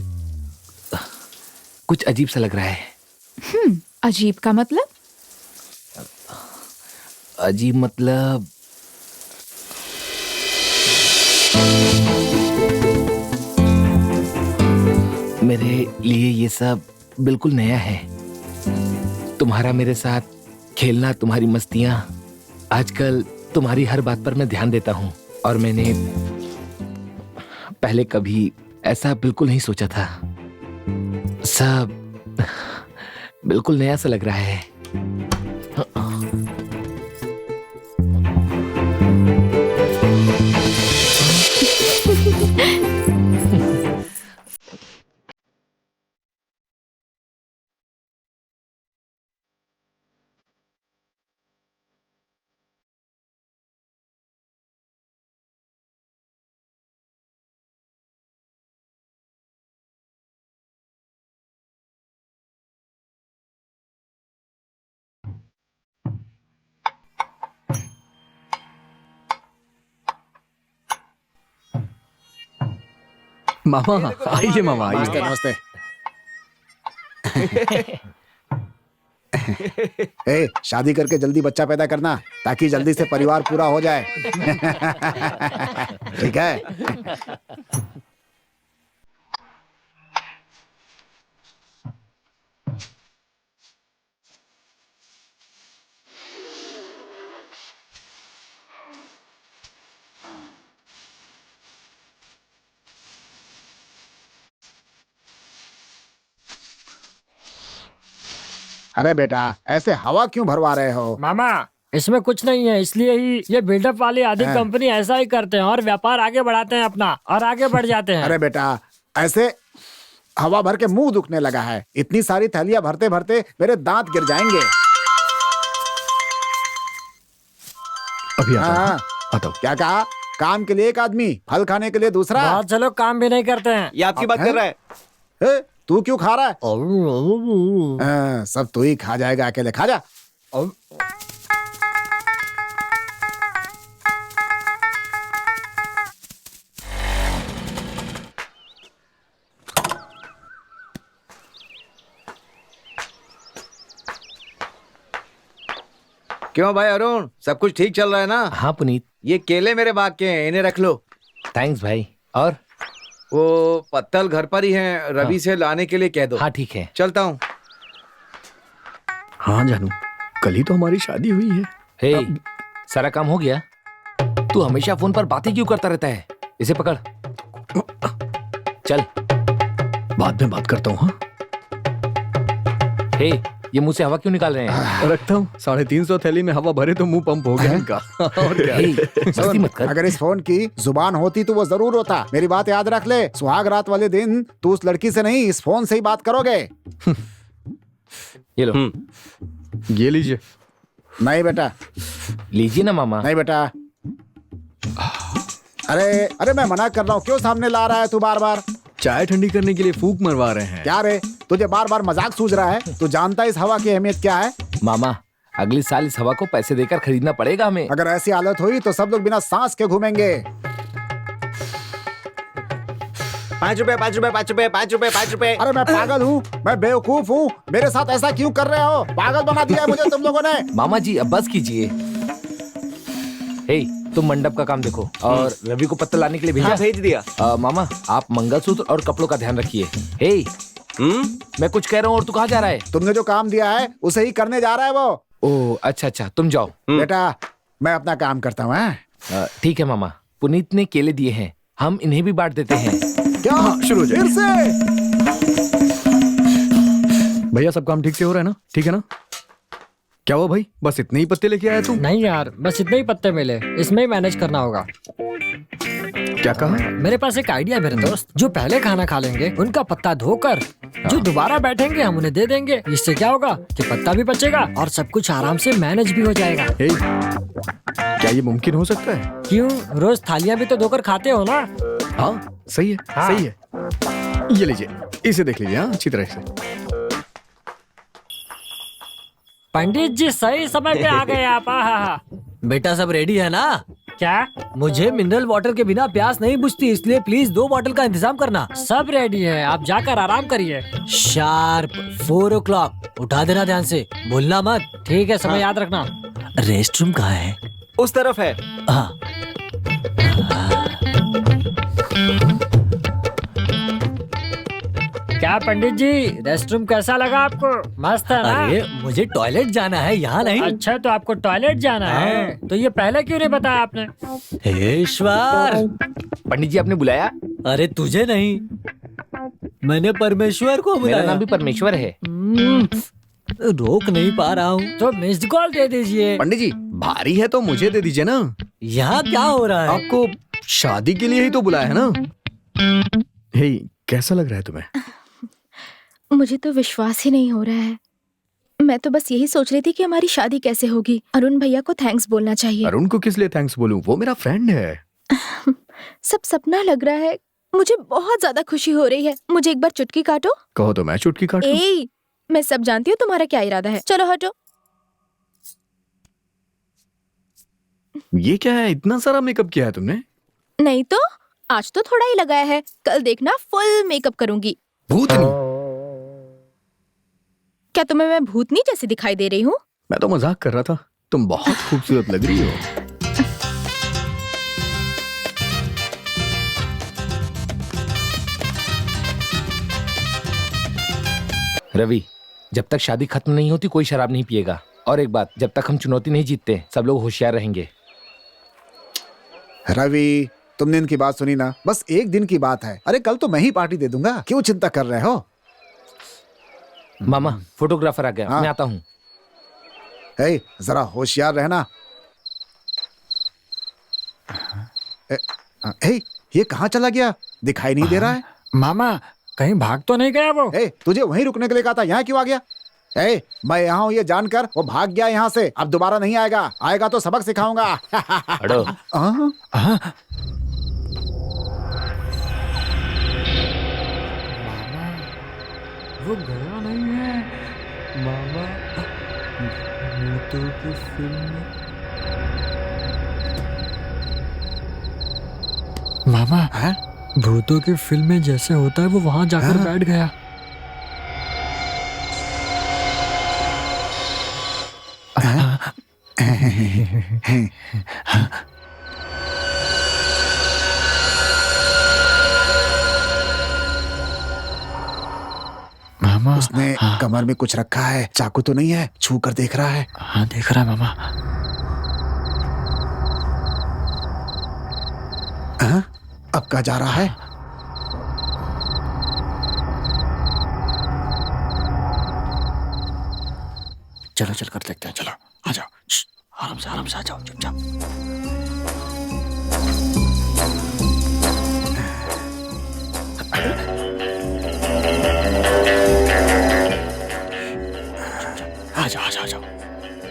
कुछ अजीब सा लग रहा है। अजीब का मतलब? अजीब मतलब मेरे लिए ये सब बिल्कुल नया है। तुम्हारा मेरे साथ खेलना, तुम्हारी मस्तियां, आजकल तुम्हारी हर बात पर मैं ध्यान देता हूँ, और मैंने पहले कभी ऐसा बिल्कुल नहीं सोचा था। सब बिल्कुल नया सा लग रहा है। मामा आइए, मामा आइए। नमस्ते नमस्ते। ए, शादी करके जल्दी बच्चा पैदा करना ताकि जल्दी से परिवार पूरा हो जाए। ठीक है। अरे बेटा, ऐसे हवा क्यों भरवा रहे हो? मामा इसमें कुछ नहीं है, इसलिए ही ये बिल्डअप वाली आधी कंपनी ऐसा ही करते हैं और व्यापार आगे बढ़ाते हैं अपना और आगे बढ़ जाते हैं। अरे बेटा, ऐसे हवा भर के मुंह दुखने लगा है। इतनी सारी थैलियां भरते भरते मेरे दांत गिर जाएंगे। अभी आता हाँ, हूँ, आता हूँ। क्या कहा? काम के लिए एक आदमी, फल खाने के लिए दूसरा। बहुत से लोग काम भी नहीं करते हैं। ये आपकी बात कर रहा है। ए, तू क्यों खा रहा है? सब तू ही खा जाएगा, अकेले खा जा। क्यों भाई अरुण, सब कुछ ठीक चल रहा है ना? हाँ पुनीत। ये केले मेरे बाग के हैं, इन्हें रख लो। थैंक्स भाई। और वो पत्तल घर पर ही हैं, रवि से लाने के लिए कह दो। हाँ ठीक है, चलता हूँ। हाँ जानू, कल ही तो हमारी शादी हुई है। हे सारा काम हो गया? तू हमेशा फोन पर बातें क्यों करता रहता है? इसे पकड़, चल। बाद में बात करता हूँ। हाँ हे, ये मुंह से हवा क्यों निकाल रहे हैं? रखता हूँ। 350 थैली में हवा भरे तो मुंह पंप हो गया इनका। और क्या? हे, मस्ती मत कर। अगर इस फोन की जुबान होती तो वो जरूर होता। मेरी बात याद रख ले, सुहाग रात वाले दिन तू उस लड़की से नहीं, इस फोन से ही बात करोगे। ये लो। ये लीजिए। नहीं बेटा, लीजिए ना मामा। नहीं बेटा। अरे अरे, मैं मना कर रहा हूँ, क्यों सामने ला रहा है तू बार बार? चाय ठंडी करने के लिए फूंक मरवा रहे हैं। क्या रे, तुझे बार बार मजाक सूझ रहा है? तू जानता है इस हवा की अहमियत क्या है? मामा, अगले साल इस हवा को पैसे देकर खरीदना पड़ेगा हमें। अगर ऐसी हालत हुई तो सब लोग बिना सांस के घूमेंगे। 5 रुपए 5 रुपए 5 रुपए 5 रुपए 5 रुपए। अरे मैं पागल हूँ? मैं बेवकूफ हूँ? मेरे साथ ऐसा क्यों कर रहे हो? पागल बना दिया है मुझे तुम लोगों ने। मामा जी अब बस कीजिए। हे, तुम मंडप का काम देखो और रवि को पत्तल लाने के लिए भेजा। हाँ, भेज दिया। मामा आप मंगलसूत्र और कपड़ों का ध्यान रखिए। हे, मैं कुछ कह रहा हूँ और तू कहाँ जा रहा है? तुमने जो काम दिया है उसे ही करने जा रहा है वो। ओह अच्छा अच्छा, तुम जाओ। बेटा मैं अपना काम करता हूँ। ठीक है मामा, पुनीत ने केले दिए हैं, हम इन्हें भी बांट देते हैं। क्या? शुरू हो जाए। फिर से? भैया सब काम ठीक से हो रहा है ना? ठीक है ना? क्या हुआ भाई, बस इतने ही पत्ते लेके आया तू? नहीं यार, बस इतने ही पत्ते मिले, इसमें ही मैनेज करना होगा। क्या कहा? मेरे पास एक आइडिया है मेरे दोस्त। जो पहले खाना खा लेंगे उनका पत्ता धोकर जो दोबारा बैठेंगे हम उन्हें दे देंगे। इससे क्या होगा कि पत्ता भी बचेगा और सब कुछ आराम से मैनेज भी हो जाएगा। हे, क्या ये मुमकिन हो सकता है? क्यों, रोज थालियां भी तो धोकर खाते हो ना? हाँ सही है। हाँ। सही है। ये लीजिए, इसे देख लीजिए। हाँ अच्छी तरह से। पंडित जी सही समय पे आ गए आप। बेटा सब रेडी है ना? क्या? मुझे मिनरल वाटर के बिना प्यास नहीं बुझती, इसलिए प्लीज 2 बॉटल का इंतजाम करना। सब रेडी है, आप जाकर आराम करिए। शार्प 4 o'clock उठा देना ध्यान से, भूलना मत। ठीक है, समय याद रखना। रेस्ट रूम कहाँ है? उस तरफ है। हाँ। क्या पंडित जी, रेस्ट रूम कैसा लगा आपको? मस्त है ना? अरे मुझे टॉयलेट जाना है, यहाँ नहीं। अच्छा तो आपको टॉयलेट जाना है, तो ये पहले क्यों नहीं बताया आपने? हे ईश्वर, पंडित जी आपने बुलाया? अरे तुझे नहीं, मैंने परमेश्वर को मेरा बुलाया। नाम भी परमेश्वर है। रोक नहीं पा रहा हूँ। तो मिस्ड कॉल दे दीजिए। पंडित जी भारी है तो मुझे दे दीजिए ना। यहाँ क्या हो रहा है? आपको शादी के लिए ही तो बुलाया है ना। हे, कैसा लग रहा है तुम्हें? मुझे तो विश्वास ही नहीं हो रहा है। मैं तो बस यही सोच रही थी कि हमारी शादी कैसे होगी। अरुण भैया को थैंक्स बोलना चाहिए। अरुण को किस लिए थैंक्स बोलूं? वो मेरा फ्रेंड है। सब सपना लग रहा है। मुझे बहुत ज्यादा खुशी हो रही है। मुझे एक बार चुटकी काटो। कहो तो मैं चुटकी काटूं? ए, मैं सब जानती हूँ तुम्हारा क्या इरादा है। चलो हटो। ये क्या है, इतना सारा मेकअप किया है तुमने? नहीं तो आज तो थोड़ा ही लगाया है, कल देखना फुल मेकअप करूंगी। भूतनी। क्या तुम्हें मैं भूतनी जैसी दिखाई दे रही हूँ? मैं तो मजाक कर रहा था, तुम बहुत खूबसूरत लग रही हो। रवि, जब तक शादी खत्म नहीं होती कोई शराब नहीं पिएगा। और एक बात, जब तक हम चुनौती नहीं जीतते सब लोग होशियार रहेंगे। रवि, तुमने इनकी बात सुनी ना? बस एक दिन की बात है। अरे कल तो मैं ही पार्टी दे दूंगा, क्यों चिंता कर रहे हो? मामा, फोटोग्राफर आ गया। हाँ। मैं आता हूँ। हे, जरा होशियार रहना। हे, ये कहाँ चला गया? दिखाई नहीं दे रहा है। मामा, कहीं भाग तो नहीं गया वो? हे, तुझे वहीं रुकने के लिए कहा था, यहाँ क्यों आ गया? हे, मैं यहाँ हूँ ये जानकर वो भाग गया यहाँ से। अब दोबारा नहीं आएगा, आएगा तो सबक सिखाऊंगा। हटो। वो गया नहीं है मामा। भूतों की फिल्म। मामा, भूतों की फिल्म में जैसे होता है वो वहां जाकर बैठ गया। मामा, उसने कमर में कुछ रखा है। चाकू तो नहीं है? छू कर देख रहा है। हाँ, देख रहा है मामा। अब कहाँ जा रहा है? चलो चल कर देखते हैं। चलो आ जाओ, आराम से आ जाओ, चुपचाप।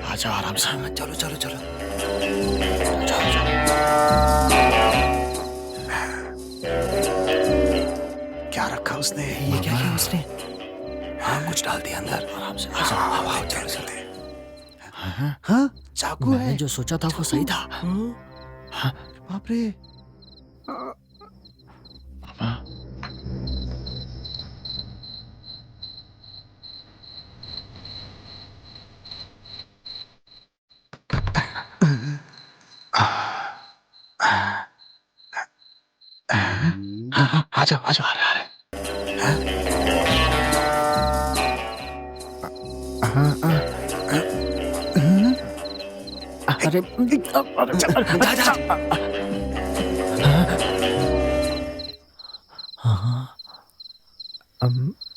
आ जाओ आराम से। चलो चलो चलो। क्या रखा उसने? ये क्या किया उसने? हाँ, कुछ डाल दिया अंदर। आराम से आ जाओ। चलो चलते। हाँ, चाकू है। मैंने जो सोचा था वो सही था। बाप रे। आ जाओ आ रहे। अरे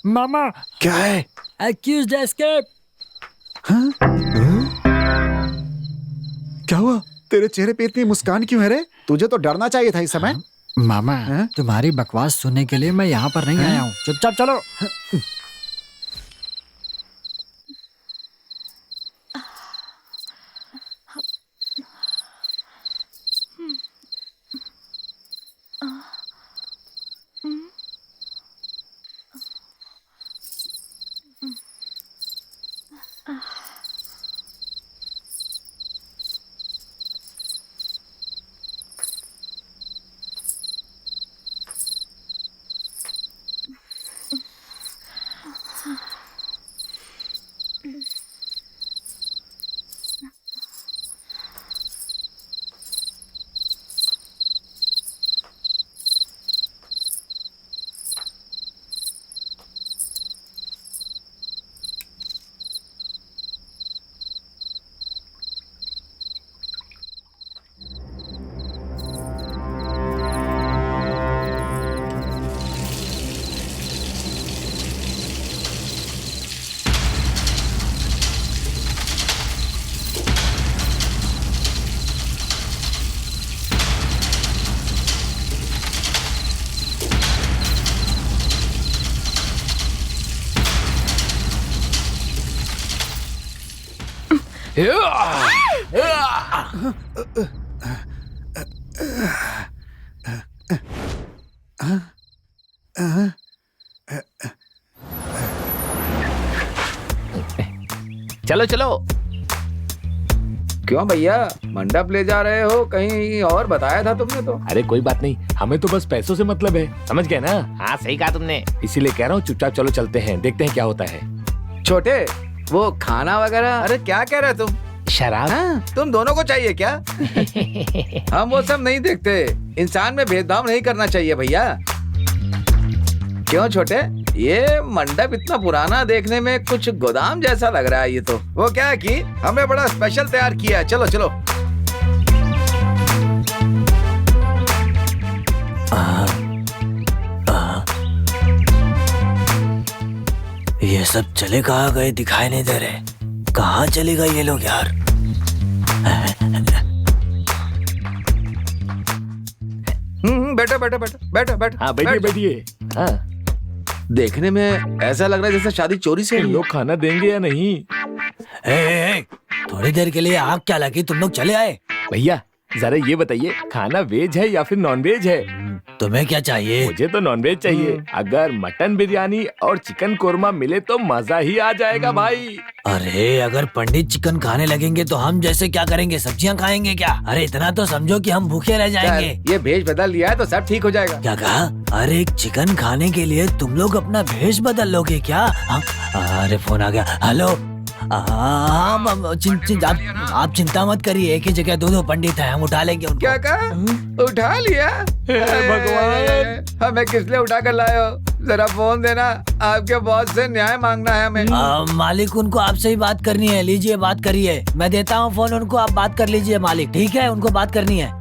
मामा, क्या है? Accused escape. क्या हुआ? तेरे चेहरे पे इतनी मुस्कान क्यों है रे? तुझे तो डरना चाहिए था इस समय। मामा, तुम्हारी बकवास सुनने के लिए मैं यहाँ पर नहीं आया हूँ। चुपचाप चलो। चलो चलो। क्यों भैया, मंडप ले जा रहे हो? कहीं और बताया था तुमने तो। अरे कोई बात नहीं, हमें तो बस पैसों से मतलब है, समझ गए ना? हाँ सही कहा तुमने, इसीलिए कह रहा हूँ चुपचाप चलो, चलते हैं, देखते हैं क्या होता है। छोटे वो खाना वगैरह। अरे क्या कह रहे तुम? शराब? हाँ? तुम दोनों को चाहिए क्या? हम वो सब नहीं देखते। इंसान में भेदभाव नहीं करना चाहिए भैया। क्यों छोटे? ये मंडप इतना पुराना, देखने में कुछ गोदाम जैसा लग रहा है। ये तो वो क्या है कि हमने बड़ा स्पेशल तैयार किया है। चलो चलो। ये सब चले कहाँ गए दिखाई नहीं दे रहे। कहाँ चले गए ये लोग यार? बैठो बैठो बैठो बैठो बैठो। हाँ बैठिए बैठिए। हाँ देखने में ऐसा लग रहा है जैसे शादी चोरी से हुई है। लोग खाना देंगे या नहीं? ए, थोड़ी देर के लिए आग क्या लगी? तुम लोग चले आए। भैया जरा ये बताइए, खाना वेज है या फिर नॉन वेज है? तुम्हें क्या चाहिए? मुझे तो नॉन वेज चाहिए। अगर मटन बिरयानी और चिकन कोरमा मिले तो मजा ही आ जाएगा भाई। अरे अगर पंडित चिकन खाने लगेंगे तो हम जैसे क्या करेंगे? सब्जियां खाएंगे क्या? अरे इतना तो समझो कि हम भूखे रह जाएंगे। ये भेष बदल लिया है तो सब ठीक हो जाएगा। क्या कहा? अरे चिकन खाने के लिए तुम लोग अपना भेष बदल लोगे क्या? अरे फोन आ गया। हेलो। आप चिंता मत करिए, एक ही जगह दो पंडित हैं, हम उठा लेंगे उनको। क्या कहा? उठा लिया? भगवान, हमें किस लिए उठा कर लाए हो? जरा फोन देना, आपके बॉस से न्याय मांगना है हमें। मालिक उनको आपसे ही बात करनी है। लीजिए बात करिए, मैं देता हूँ फोन उनको, आप बात कर लीजिए मालिक। ठीक है, उनको बात करनी है।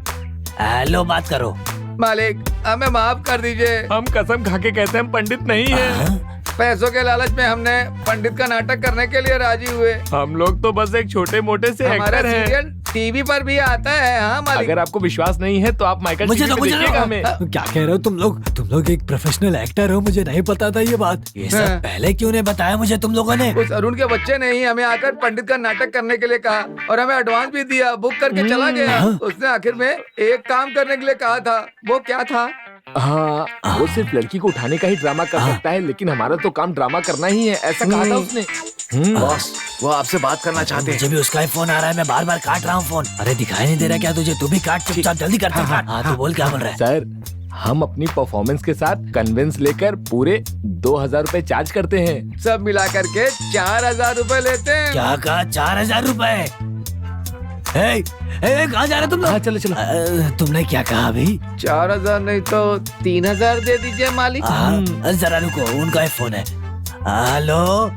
हेलो, बात करो। मालिक हमें माफ कर दीजिए। हम कसम खा के कहते हैं हम पंडित नहीं है। पैसों के लालच में हमने पंडित का नाटक करने के लिए राजी हुए। हम लोग तो बस एक छोटे मोटे से हमारा एक्टर हैं। सीरियल टीवी पर भी आता है। हाँ मालिक। अगर आपको विश्वास नहीं है तो आप माइकल मुझे टीवी तो पे मुझे देखिएगा हमें। क्या कह रहे हो तुम लोग? तुम लोग एक प्रोफेशनल एक्टर हो, मुझे नहीं पता था ये बात। ये सब पहले क्यों नहीं बताया मुझे तुम लोगों ने? उस अरुण के बच्चे ने ही हमें आकर पंडित का नाटक करने के लिए कहा और हमें एडवांस भी दिया, बुक करके चला गया। उसने आखिर में एक काम करने के लिए कहा था। वो क्या था? हाँ, वो सिर्फ लड़की को उठाने का ही ड्रामा कर सकता है, लेकिन हमारा तो काम ड्रामा करना ही है, ऐसा कहा था उसने। बॉस वो आपसे बात करना चाहते हैं। मुझे भी उसका ही फोन आ रहा है, मैं बार बार काट रहा हूँ फोन। अरे दिखाई नहीं दे रहा क्या तुझे? तू भी काट चुपचाप, जल्दी करते हैं। हाँ तू बोल, क्या बोल रहा है? सर हम अपनी परफॉर्मेंस के साथ कन्विंस लेकर पूरे 2000 रुपए चार्ज करते हैं। सब मिला करके 4000 रुपए लेते हैं। क्या कहा? 4000 रुपए? कहाँ जा रहे तुम लोग? हाँ चलो चलो। तुमने क्या कहा अभी? 4000 नहीं तो 3000 दे दीजिए मालिक। जरा रुको, उनका ही फोन है। हेलो।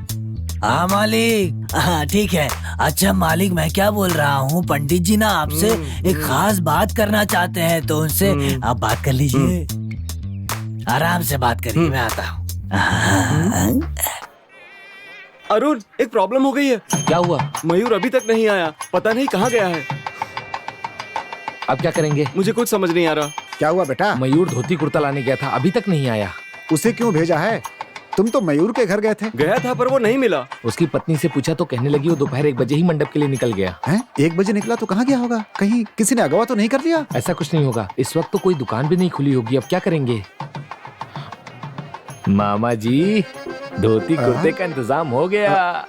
हाँ मालिक। हाँ ठीक है। अच्छा मालिक, मैं क्या बोल रहा हूँ, पंडित जी ना आपसे एक खास बात करना चाहते हैं, तो उनसे आप बात कर लीजिए। आराम से बात करिए, मैं आता हूँ। अरुण, एक प्रॉब्लम हो गई है। क्या हुआ? मयूर अभी तक नहीं आया, पता नहीं कहाँ गया है। अब क्या करेंगे? मुझे कुछ समझ नहीं आ रहा। क्या हुआ बेटा? मयूर धोती कुर्ता लाने गया था, अभी तक नहीं आया। उसे क्यों भेजा है? तुम तो मयूर के घर गए थे। गया था पर वो नहीं मिला। उसकी पत्नी से पूछा तो कहने लगी वो दोपहर 1 बजे ही मंडप के लिए निकल गया। हैं? 1 बजे निकला तो कहाँ गया होगा? कहीं किसी ने अगवा तो नहीं कर लिया? ऐसा कुछ नहीं होगा, इस वक्त तो कोई दुकान भी नहीं खुली होगी। अब क्या करेंगे? मामा जी, धोती कुर्ते का इंतजाम हो गया।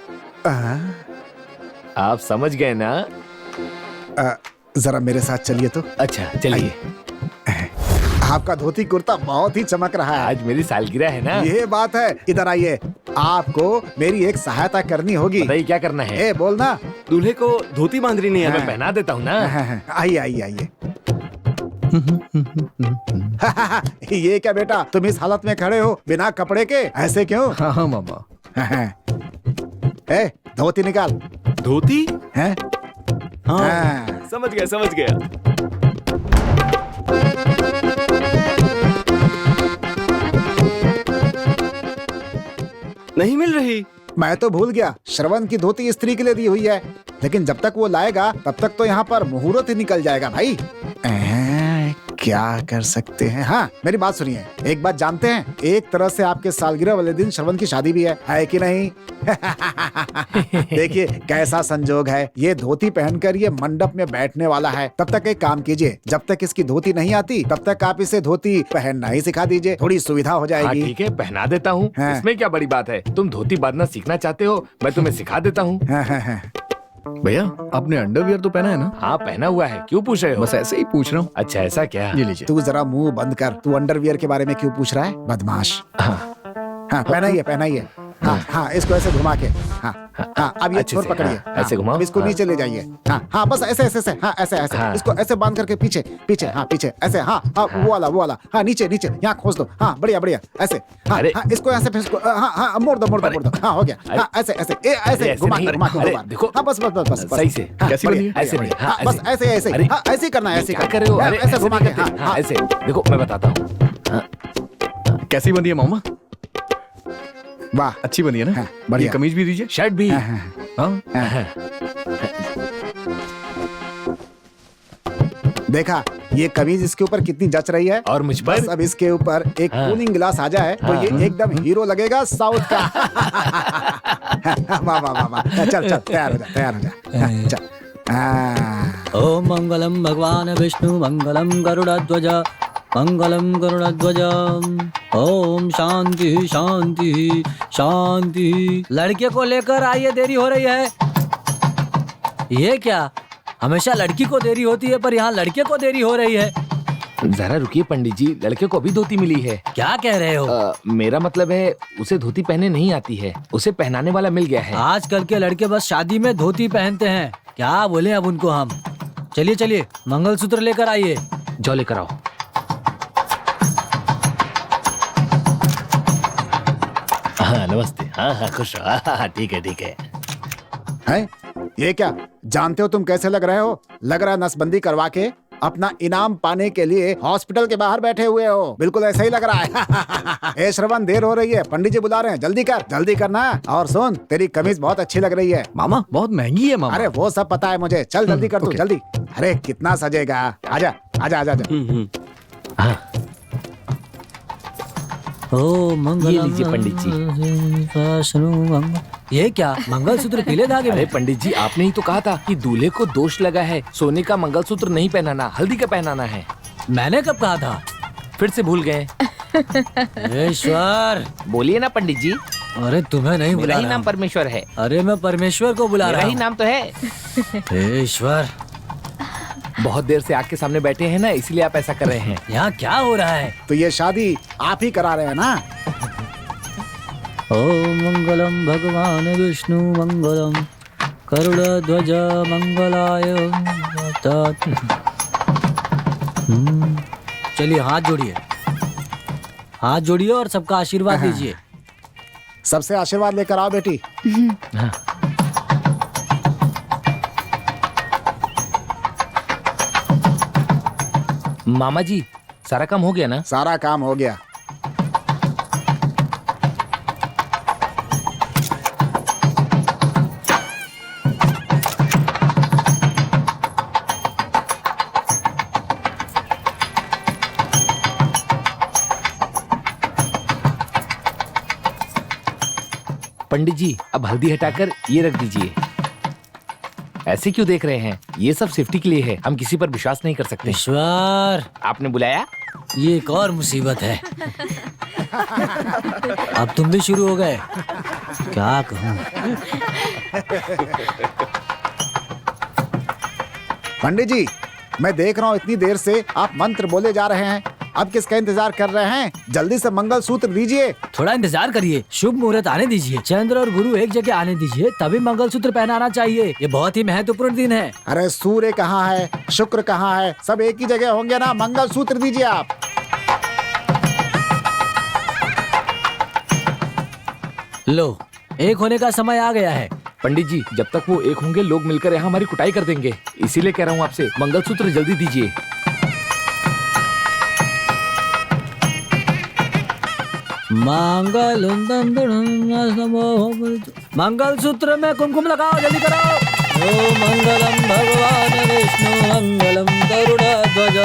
आप समझ गए ना? जरा मेरे साथ चलिए तो। अच्छा चलिए। आपका धोती कुर्ता बहुत ही चमक रहा है। आज मेरी सालगिरह है ना। ये बात है। इधर आइए, आपको मेरी एक सहायता करनी होगी। बताइए क्या करना है? ए बोलना। दूल्हे को धोती बांधनी नहीं मैं है। पहना देता हूँ ना। आइए आइए आइए। ये क्या बेटा, तुम इस हालत में खड़े हो बिना कपड़े के? ऐसे क्यों? हाँ मामा। ए धोती निकाल। धोती? हैं? हाँ समझ गया समझ गया। नहीं मिल रही। मैं तो भूल गया, श्रवण की धोती स्त्री के लिए दी हुई है, लेकिन जब तक वो लाएगा तब तक तो यहाँ पर मुहूर्त ही निकल जाएगा भाई। क्या कर सकते हैं? हाँ मेरी बात सुनिए, एक बात जानते हैं, एक तरह से आपके सालगिरह वाले दिन श्रवण की शादी भी है कि नहीं? देखिए कैसा संजोग है, ये धोती पहनकर ये मंडप में बैठने वाला है। तब तक एक काम कीजिए, जब तक इसकी धोती नहीं आती तब तक आप इसे धोती पहनना ही सिखा दीजिए, थोड़ी सुविधा हो जाएगी। ठीक है, पहना देता हूँ। हाँ। इसमें क्या बड़ी बात है? तुम धोती बांधना सीखना चाहते हो, मैं तुम्हें सिखा देता हूँ। भैया आपने अंडरवियर तो पहना है ना? हाँ पहना हुआ है, क्यों पूछ रहे हो? बस ऐसे ही पूछ रहा हूँ। अच्छा ऐसा क्या? ये लीजिए। तू जरा मुंह बंद कर, तू अंडरवियर के बारे में क्यों पूछ रहा है, बदमाश। हाँ पहनाइए पहनाइए। हाँ हाँ, इसको ऐसे घुमा के, हाँ हाँ, अब ये अच्छे छोर से, पकड़िए, हाँ, ऐसे घुमाओ, अब इसको हाँ। नीचे ले जाइए, हाँ हाँ, बस ऐसे ऐसे ऐसे, हाँ ऐसे ऐसे, हाँ। इसको ऐसे बांध करके पीछे पीछे, हाँ पीछे ऐसे, हाँ हाँ, वो वाला, हाँ नीचे नीचे, यहाँ खोस दो, हाँ बढ़िया बढ़िया, ऐसे, हाँ अरे। हाँ, इसको ऐसे फिर इसको, हाँ हाँ, मोड़ दो, हाँ हो गया, हाँ ऐसे ऐसे, ऐसे घुमा के घुमा के, अरे, दो बार। देखो। हाँ बस बस बस बस, सही से। हाँ, कैसी बढ़िया, बनी है? बढ़िया, ऐसे नहीं, बढ़िया। हाँ, हाँ, बस ऐसे। ऐसे ऐसे, अरे। हाँ ऐसे ही करना है, ऐसे ही क्या करना कर रहे हो? है। अरे ऐसे घुमा के, नहीं हाँ करते। हाँ, ऐसे देखो, मैं बताता हूँ। कैसी बनी है मामा? वाह, अच्छी बनी है ना? हाँ, बढ़िया। ये कमीज भी दीजिए। शर्ट भी। हाँ, हाँ, हाँ देखा ये कमीज इसके ऊपर कितनी जच रही है, और मुझ पर? बस अब इसके ऊपर एक हाँ। कूलिंग गिलास आ जाए तो हाँ। ये एकदम हीरो लगेगा साउथ का। वाह वाह वाह वाह, चल चल, तैयार हो जा, तैयार हो जा, हाँ, चल। हाँ। ओम मंगलम भगवान विष्णु मंगलम गरुड़ध्वज मंगलम गरुड़ध्वज। ओम शांति शांति शांति। लड़के को लेकर आइए, देरी हो रही है। ये क्या, हमेशा लड़की को देरी होती है पर यहाँ लड़के को देरी हो रही है। जरा रुकिए पंडित जी, लड़के को अभी धोती मिली है। क्या कह रहे हो? मेरा मतलब है उसे धोती पहने नहीं आती है, उसे पहनाने वाला मिल गया है। आजकल के लड़के बस शादी में धोती पहनते हैं, क्या बोले अब उनको हम। चलिए चलिए, मंगलसूत्र लेकर आइए। जाओ लेकर आओ। हाँ नमस्ते। हाँ हाँ खुश रहो। हाँ ठीक है ठीक है। हैं? ये क्या, जानते हो तुम कैसे लग रहे हो? लग रहा है नसबंदी करवा के अपना इनाम पाने के लिए हॉस्पिटल के बाहर बैठे हुए हो। बिल्कुल ऐसा ही लग रहा है। ए श्रवण, देर हो रही है, पंडित जी बुला रहे हैं, जल्दी कर, जल्दी करना। और सुन, तेरी कमीज बहुत अच्छी लग रही है। मामा बहुत महंगी है मामा। अरे वो सब पता है मुझे, चल जल्दी कर तू, ओके। जल्दी। अरे कितना सजेगा, आजा आजा आजा आजा। हाँ ओ मंगलम। ये लीजिए पंडित जी। ये क्या, मंगलसूत्र पीले धागे अरे में? पंडित जी, आपने ही तो कहा था कि दूल्हे को दोष लगा है, सोने का मंगलसूत्र नहीं पहनाना, हल्दी का पहनाना है। मैंने कब कहा था? फिर से भूल गए। ईश्वर, बोलिए ना पंडित जी। अरे तुम्हें नहीं मेरा बुला ही रहा नाम हूँ। परमेश्वर है। अरे मैं परमेश्वर को बुला मेरा रहा ही हूँ। नाम तो है। ईश्वर, बहुत देर से आग के सामने बैठे हैं ना, इसलिए आप ऐसा कर रहे हैं। यहाँ क्या हो रहा है? तो ये शादी आप ही करा रहे हैं ना? ओम मंगलम भगवान विष्णु मंगलम गरुड़ध्वज मंगलाय। चलिए हाथ जोड़िए, हाथ जोड़िए और सबका आशीर्वाद दीजिए। सबसे आशीर्वाद लेकर आओ बेटी। मामा जी, सारा काम हो गया ना? सारा काम हो गया। पंडित जी, अब हल्दी हटाकर ये रख दीजिए। ऐसे क्यों देख रहे हैं? ये सब सेफ्टी के लिए है, हम किसी पर विश्वास नहीं कर सकते। ईश्वर, आपने बुलाया? ये एक और मुसीबत है। अब तुम भी शुरू हो गए, क्या कहूँ। पंडित जी, मैं देख रहा हूँ इतनी देर से आप मंत्र बोले जा रहे हैं, अब किसका इंतजार कर रहे हैं? जल्दी से मंगलसूत्र दीजिए। थोड़ा इंतजार करिए, शुभ मुहूर्त आने दीजिए, चंद्र और गुरु एक जगह आने दीजिए, तभी मंगलसूत्र पहनाना चाहिए। ये बहुत ही महत्वपूर्ण दिन है। अरे सूर्य कहाँ है, शुक्र कहाँ है, सब एक ही जगह होंगे ना। मंगलसूत्र दीजिए आप। लो, एक होने का समय आ गया है। पंडित जी, जब तक वो एक होंगे, लोग मिलकर यहाँ हमारी कुटाई कर देंगे। इसीलिए कह रहा हूँ आपसे, मंगलसूत्र जल्दी दीजिए। मंगलसूत्र में कुमकुम लगाओ, जल्दी कराओ। ओ मंगलम भगवान विष्णु मंगलम गरुड़ध्वज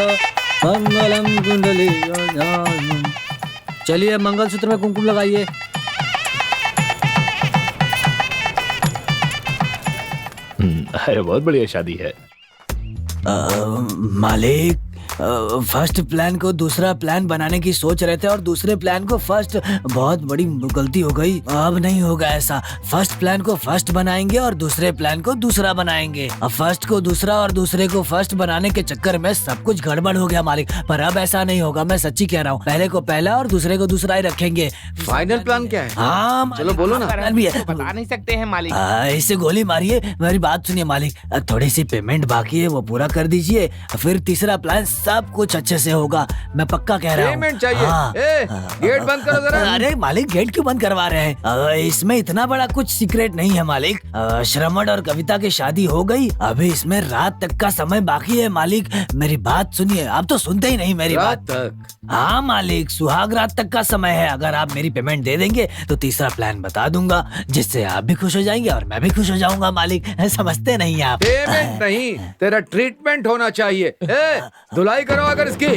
मंगलम कुंडली। चलिए मंगलसूत्र में कुमकुम लगाइए। अरे बहुत बढ़िया शादी है। मालिक, फर्स्ट प्लान को दूसरा प्लान बनाने की सोच रहे थे और दूसरे प्लान को फर्स्ट। बहुत बड़ी गलती हो गई, अब नहीं होगा ऐसा। फर्स्ट प्लान को फर्स्ट बनाएंगे और दूसरे प्लान को दूसरा बनाएंगे। अब फर्स्ट को दूसरा और दूसरे को फर्स्ट बनाने के चक्कर में सब कुछ गड़बड़ हो गया मालिक। पर अब ऐसा नहीं होगा, मैं सच्ची कह रहा हूँ। पहले को पहला और दूसरे को दूसरा ही रखेंगे। फाइनल प्लान क्या है? हाँ चलो बोलो ना। प्लान भी है। बता नहीं सकते हैं मालिक। इसे गोली मारिए, मेरी बात सुनिए मालिक। थोड़ी सी पेमेंट बाकी है, वो पूरा कर दीजिए, फिर तीसरा प्लान सब कुछ अच्छे से होगा। मैं पक्का कह रहा हूँ। पेमेंट चाहिए। गेट बंद करो जरा। अरे मालिक, गेट क्यों बंद करवा रहे हैं? इसमें इतना बड़ा कुछ सीक्रेट नहीं है मालिक। श्रमण और कविता की शादी हो गई, अभी इसमें रात तक का समय बाकी है मालिक। मेरी बात सुनिए, आप तो सुनते ही नहीं मेरी रात बात। तक? हाँ मालिक, सुहाग रात तक का समय है। अगर आप मेरी पेमेंट दे देंगे तो तीसरा प्लान बता दूंगा, जिससे आप भी खुश हो जाएंगे और मैं भी खुश हो जाऊंगा मालिक। समझते नहीं आप? पेमेंट नहीं, तेरा ट्रीटमेंट होना चाहिए। धुलाई करो अगर इसकी।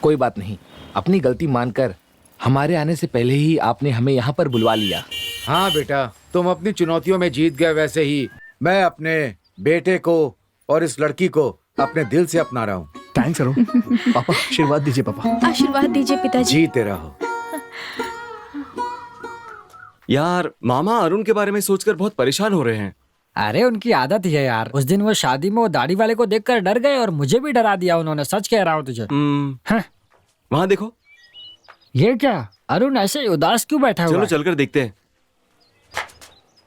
कोई बात नहीं, अपनी गलती मानकर हमारे आने से पहले ही आपने हमें यहाँ पर बुलवा लिया। हाँ बेटा, तुम अपनी चुनौतियों में जीत गए, वैसे ही मैं अपने बेटे को और इस लड़की को अपने दिल से अपना रहा हूँ। थैंक्स अरुण। पापा आशीर्वाद दीजिए। पापा आशीर्वाद दीजिए पिताजी। जीते रहो। यार, मामा अरुण के बारे में सोचकर बहुत परेशान हो रहे हैं। अरे उनकी आदत ही है यार। उस दिन वो शादी में वो दाढ़ी वाले को देखकर डर गए और मुझे भी डरा दिया उन्होंने। सच कह रहा हूँ तुझे। वहाँ देखो। ये क्या, अरुण ऐसे उदास क्यों बैठा हुआ चलो है? चलकर देखते हैं।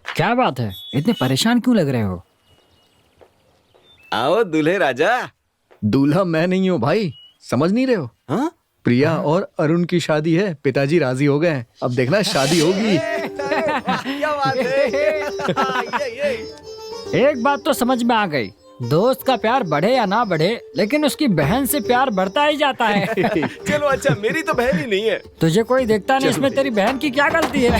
क्या बात है, इतने परेशान क्यों लग रहे हो? आओ दूल्हे राजा। दूल्हा मैं नहीं हूँ भाई, समझ नहीं रहे हो? हाँ? प्रिया और अरुण की शादी है, पिताजी राजी हो गए हैं। अब देखना शादी होगी। क्या बात है? एक बात तो समझ में आ गई, दोस्त का प्यार बढ़े या ना बढ़े, लेकिन उसकी बहन से प्यार बढ़ता ही जाता है। चलो अच्छा, मेरी तो बहन ही नहीं है। तुझे कोई देखता नहीं, इसमें तेरी बहन की क्या गलती है?